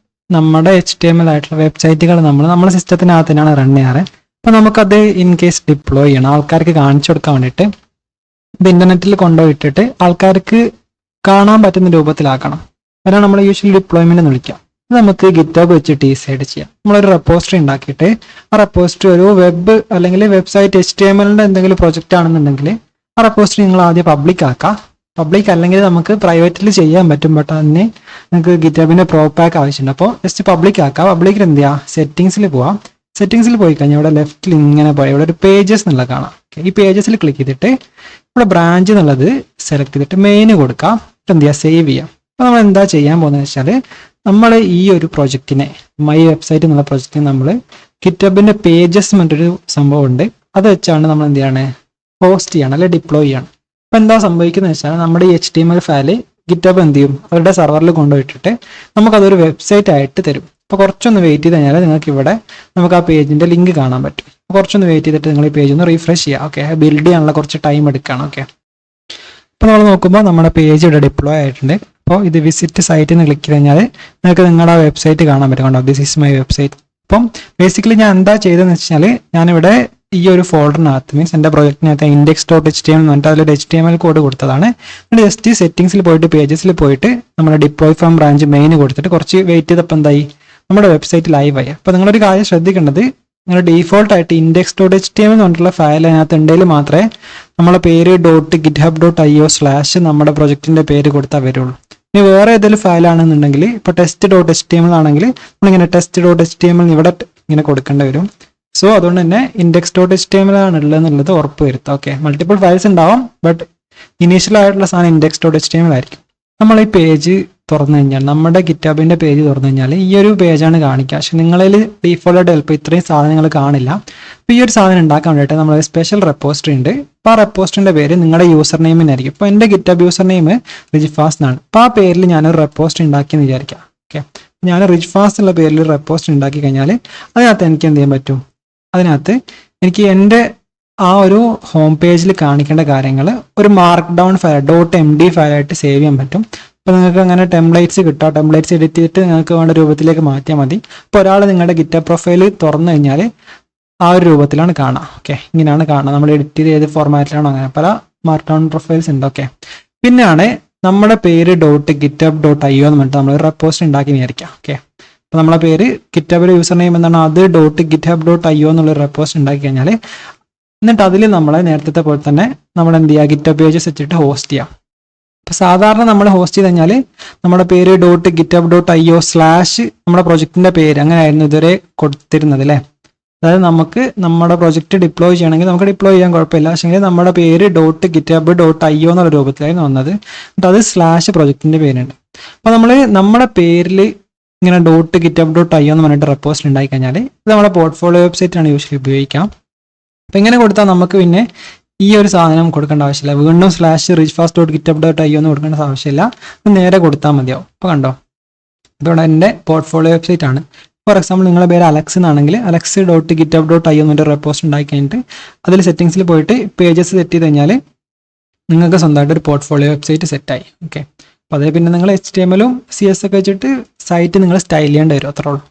നമ്മുടെ HTML ആയിട്ടുള്ള വെബ്സൈറ്റുകൾ നമ്മുടെ സിസ്റ്റത്തിനകത്ത് തന്നെയാണ് റൺ ചെയ്യാറ്. അപ്പോൾ നമുക്കത് ഇൻ കേസ് ഡിപ്ലോയ് ചെയ്യണം, ആൾക്കാർക്ക് കാണിച്ചു കൊടുക്കാൻ വേണ്ടിയിട്ട് ഇത് ഇന്റർനെറ്റിൽ കൊണ്ടുപോയിട്ടിട്ട് ആൾക്കാർക്ക് കാണാൻ പറ്റുന്ന രൂപത്തിലാക്കണം. അതാണ് നമ്മൾ യൂഷ്വലി ഡിപ്ലോയ്മെന്റ് എന്ന് വിളിക്കാം. ഇത് നമുക്ക് ഗിറ്റബ് വെച്ചിട്ട് ഈസിയായിട്ട് ചെയ്യാം. നമ്മളൊരു റെപ്പോസിറ്ററി ഉണ്ടാക്കിയിട്ട് ആ റെപ്പോസിറ്ററി ഒരു വെബ് അല്ലെങ്കിൽ വെബ്സൈറ്റ് HTMLന്റെ എന്തെങ്കിലും പ്രൊജക്റ്റ് ആണെന്നുണ്ടെങ്കിൽ ആ റെപ്പോസിറ്ററി നിങ്ങൾ ആദ്യം പബ്ലിക് ആക്കാം. പബ്ലിക് അല്ലെങ്കിൽ നമുക്ക് പ്രൈവറ്റിൽ ചെയ്യാൻ പറ്റും, ബട്ട് അതിന് നിങ്ങൾക്ക് ഗിറ്റബിന്റെ പ്രോ പാക്ക് ആവശ്യമുണ്ട്. അപ്പോൾ ജസ്റ്റ് പബ്ലിക് ആക്കാം. പബ്ലിക്കിൽ എന്ത് ചെയ്യുക, സെറ്റിംഗ്സിൽ പോവാം. സെറ്റിംഗ്സിൽ പോയി കഴിഞ്ഞാൽ ഇവിടെ ലെഫ്റ്റിൽ ഇങ്ങനെ പോയി ഇവിടെ ഒരു പേജസ് എന്നുള്ള കാണാം. ഈ പേജസിൽ ക്ലിക്ക് ചെയ്തിട്ട് ഇവിടെ ബ്രാഞ്ച് എന്നുള്ളത് സെലക്ട് ചെയ്തിട്ട് മെയിൻ കൊടുക്കാം. എന്ത് ചെയ്യുക, സേവ് ചെയ്യാം. അപ്പോൾ നമ്മൾ എന്താ ചെയ്യാൻ പോകുന്നത് വെച്ചാൽ നമ്മൾ ഈ ഒരു പ്രൊജക്റ്റിനെ മൈ വെബ്സൈറ്റ് എന്നുള്ള പ്രൊജക്റ്റിന് നമ്മൾ ഗിറ്റബിന്റെ പേജസ് എന്നൊരു സംഭവം ഉണ്ട്, അത് വെച്ചാണ് നമ്മൾ എന്ത് ചെയ്യാണ്, പോസ്റ്റ് ചെയ്യണം അല്ലെങ്കിൽ ഡിപ്ലോയ് ചെയ്യണം. അപ്പോൾ എന്താ സംഭവിക്കുന്നത് വെച്ചാൽ നമ്മുടെ ഈ HTML ഫയല് ഗിറ്റബ് എന്ത് ചെയ്യും, അവരുടെ സെർവറിൽ കൊണ്ടുപോയിട്ടിട്ട് നമുക്കതൊരു വെബ്സൈറ്റ് ആയിട്ട് തരും. അപ്പോൾ കുറച്ചൊന്ന് വെയിറ്റ് ചെയ്ത് കഴിഞ്ഞാൽ നിങ്ങൾക്ക് ഇവിടെ നമുക്ക് ആ പേജിന്റെ ലിങ്ക് കാണാൻ പറ്റും. കുറച്ചൊന്ന് വെയിറ്റ് ചെയ്തിട്ട് നിങ്ങൾ ഈ പേജ് ഒന്ന് റീഫ്രഷ് ചെയ്യുക. ഓക്കെ, ബിൽഡ് ചെയ്യാനുള്ള കുറച്ച് ടൈം എടുക്കുകയാണ്. ഓക്കെ, അപ്പോൾ നമ്മൾ നോക്കുമ്പോൾ നമ്മുടെ പേജ് ഇവിടെ ഡിപ്ലോയ് ആയിട്ടുണ്ട്. അപ്പോൾ ഇത് വിസിറ്റ് സൈറ്റിൽ നിന്ന് ക്ലിക്ക് ചെയ്ത് കഴിഞ്ഞാൽ നിങ്ങൾക്ക് നിങ്ങളുടെ വെബ്സൈറ്റ് കാണാൻ പറ്റും. കണ്ടോ, ദിസ് ഈസ് മൈ വെബ്സൈറ്റ്. അപ്പം ബേസിക്കലി ഞാൻ എന്താ ചെയ്തതെന്ന് വെച്ചാൽ ഞാനിവിടെ ഈ ഒരു ഫോൾഡറിനകത്ത് മീൻസ് എൻ്റെ പ്രൊജക്റ്റിനകത്ത് index.html എന്ന് പറഞ്ഞിട്ട് അതിലൊരു HTML കോഡ് കൊടുത്തതാണ്. ജസ്റ്റ് സെറ്റിംഗ്സിൽ പോയിട്ട് പേജസിൽ പോയിട്ട് നമ്മുടെ ഡിപ്ലോയ് ഫ്രം ബ്രാഞ്ച് മെയിൻ കൊടുത്തിട്ട് കുറച്ച് വെയിറ്റ് ചെയ്തപ്പോൾ എന്തായി, നമ്മുടെ വെബ്സൈറ്റ് ലൈവായി. അപ്പോൾ നിങ്ങളൊരു കാര്യം ശ്രദ്ധിക്കേണ്ടത്, നിങ്ങൾ ഡീഫോൾട്ട് ആയിട്ട് index.html എന്ന് പറഞ്ഞിട്ടുള്ള ഫയൽ അതിനകത്ത് ഉണ്ടെങ്കിൽ മാത്രമേ നമ്മളെ പേര് .github.io/ നമ്മുടെ പ്രൊജക്റ്റിന്റെ പേര് കൊടുത്താൽ വരുള്ളൂ. ഇനി വേറെ ഏതെങ്കിലും ഫയലാണെന്നുണ്ടെങ്കിൽ ഇപ്പോൾ test.html ആണെങ്കിൽ നമ്മളിങ്ങനെ test.html ഇവിടെ ഇങ്ങനെ കൊടുക്കേണ്ടി വരും. സോ അതുകൊണ്ട് തന്നെ index.html ആണ് ഉള്ളതെന്നുള്ളത് ഉറപ്പ് വരുത്തുക. ഓക്കെ, മൾട്ടിപ്പിൾ ഫയൽസ് ഉണ്ടാവും, ബട്ട് ഇനീഷ്യൽ ആയിട്ടുള്ള സാധനം index.html ആയിരിക്കും. നമ്മൾ ഈ പേജ് തുറന്നു കഴിഞ്ഞാൽ നമ്മുടെ ഗിറ്റബിന്റെ പേജ് തുറന്നു കഴിഞ്ഞാൽ ഈ ഒരു പേജാണ് കാണിക്കുക. പക്ഷെ നിങ്ങളിൽ ഡീഫോൾട്ട് ചിലപ്പോൾ ഇത്രയും സാധനങ്ങൾ കാണില്ല. അപ്പോൾ ഈ ഒരു സാധനം ഉണ്ടാക്കാൻ വേണ്ടിയിട്ട് നമ്മൾ സ്പെഷ്യൽ റെപ്പോസിറ്ററി ഉണ്ട്. അപ്പോൾ ആ റെപ്പോസിറ്ററിന്റെ പേര് നിങ്ങളുടെ യൂസർ നെയിമിനായിരിക്കും. ഇപ്പോൾ എൻ്റെ ഗിറ്റബ് യൂസർ നെയിം റിജ്ഫാസ് എന്നാണ്. അപ്പോൾ ആ പേരിൽ ഞാനൊരു റെപ്പോസിറ്ററി ഉണ്ടാക്കിയെന്ന് വിചാരിക്കാം. ഓക്കെ, ഞാൻ റിജ്ഫാസ് എന്നുള്ള പേരിൽ ഒരു റെപ്പോസിറ്ററി ഉണ്ടാക്കി കഴിഞ്ഞാൽ അതിനകത്ത് എനിക്ക് എന്ത് ചെയ്യാൻ പറ്റും, അതിനകത്ത് എനിക്ക് എൻ്റെ ആ ഒരു ഹോം പേജിൽ കാണിക്കേണ്ട കാര്യങ്ങൾ ഒരു മാർക്ക് ഡൗൺ ഫയൽ .md ഫയലായിട്ട് സേവ് ചെയ്യാൻ പറ്റും. അപ്പോൾ നിങ്ങൾക്ക് അങ്ങനെ ടെംപ്ലേറ്റ്സ് കിട്ടുക. ടെംപ്ലേറ്റ്സ് എഡിറ്റ് ചെയ്തിട്ട് നിങ്ങൾക്ക് വേണ്ട രൂപത്തിലേക്ക് മാറ്റിയാൽ മതി. ഇപ്പോൾ ഒരാൾ നിങ്ങളുടെ ഗിറ്റബ് പ്രൊഫൈൽ തുറന്നു കഴിഞ്ഞാൽ ആ ഒരു രൂപത്തിലാണ് കാണുക. ഓക്കെ, ഇങ്ങനെയാണ് കാണുക. നമ്മൾ എഡിറ്റ് ചെയ്ത് ഏത് ഫോർമാറ്റിലാണോ അങ്ങനെ പല മാർക്ക് ഡൗൺ പ്രൊഫൈൽസ് ഉണ്ട്. ഓക്കെ, പിന്നെയാണ് നമ്മുടെ പേര് .github.io എന്ന് പറഞ്ഞിട്ട് നമ്മൾ റെപ്പോസിറ്ററി ഉണ്ടാക്കി വിചാരിക്കാം. ഓക്കെ, അപ്പോൾ നമ്മളെ പേര് ഗിറ്റബിലെ യൂസർ നെയിം എന്താണ്, അത് .github.io എന്നുള്ള റെപ്പോസിറ്ററി ഉണ്ടാക്കി കഴിഞ്ഞാൽ എന്നിട്ട് അതിൽ നമ്മളെ നേരത്തെ പോലെ തന്നെ നമ്മൾ എന്ത് ചെയ്യുക, ഗിറ്റബ് പേജസ് വെച്ചിട്ട് ഹോസ്റ്റ് ചെയ്യാം. അപ്പോൾ സാധാരണ നമ്മൾ ഹോസ്റ്റ് ചെയ്ത് കഴിഞ്ഞാൽ നമ്മുടെ പേര് .github.io/ നമ്മുടെ പ്രൊജക്റ്റിന്റെ പേര് അങ്ങനെയായിരുന്നു ഇതുവരെ കൊടുത്തിരുന്നത് അല്ലേ. അതായത് നമുക്ക് നമ്മുടെ പ്രൊജക്റ്റ് ഡിപ്ലോയ് ചെയ്യണമെങ്കിൽ നമുക്ക് ഡിപ്ലോയ് ചെയ്യാൻ കുഴപ്പമില്ല. പക്ഷേ നമ്മുടെ പേര് .github.io എന്നുള്ള രൂപത്തിലായിരുന്നു വന്നത്. എന്നിട്ട് അത് പ്രൊജക്റ്റിന്റെ പേരുണ്ട്. അപ്പോൾ നമ്മൾ നമ്മുടെ പേരിൽ ഇങ്ങനെ .github.io എന്ന് പറഞ്ഞിട്ട് റെപ്പോസിറ്ററി ഉണ്ടായി കഴിഞ്ഞാൽ ഇത് നമ്മുടെ പോർട്ട്ഫോളിയോ വെബ്സൈറ്റാണ് യൂഷ്വലി ഉപയോഗിക്കാം. അപ്പം ഇങ്ങനെ കൊടുത്താൽ നമുക്ക് പിന്നെ ഈ ഒരു സാധനം കൊടുക്കേണ്ട ആവശ്യമില്ല. വീണ്ടും /rijfast.github.io എന്ന് കൊടുക്കേണ്ട ആവശ്യമില്ല. നേരെ കൊടുത്താൽ മതിയാവും. അപ്പോൾ കണ്ടോ, ഇതോടെ എൻ്റെ പോർട്ട്ഫോളിയോ വെബ്സൈറ്റ് ആണ്. ഫോർ എക്സാമ്പിൾ നിങ്ങളുടെ പേര് അലക്സ് എന്നാണെങ്കിൽ alex.github.io എന്നൊരു റെപ്പോസിറ്ററി ഉണ്ടാക്കി കഴിഞ്ഞിട്ട് അതിൽ സെറ്റിംഗ്സിൽ പോയിട്ട് പേജസ് സെറ്റ് ചെയ്ത് കഴിഞ്ഞാൽ നിങ്ങൾക്ക് സ്വന്തമായിട്ട് ഒരു പോർട്ട്ഫോളിയോ വെബ്സൈറ്റ് സെറ്റായി. ഓക്കെ, അപ്പോൾ അതിൽ പിന്നെ നിങ്ങൾ HTML CSS ഒക്കെ വെച്ചിട്ട് സൈറ്റ് നിങ്ങൾ സ്റ്റൈൽ ചെയ്യേണ്ടി വരും, അത്രേ ഉള്ളൂ.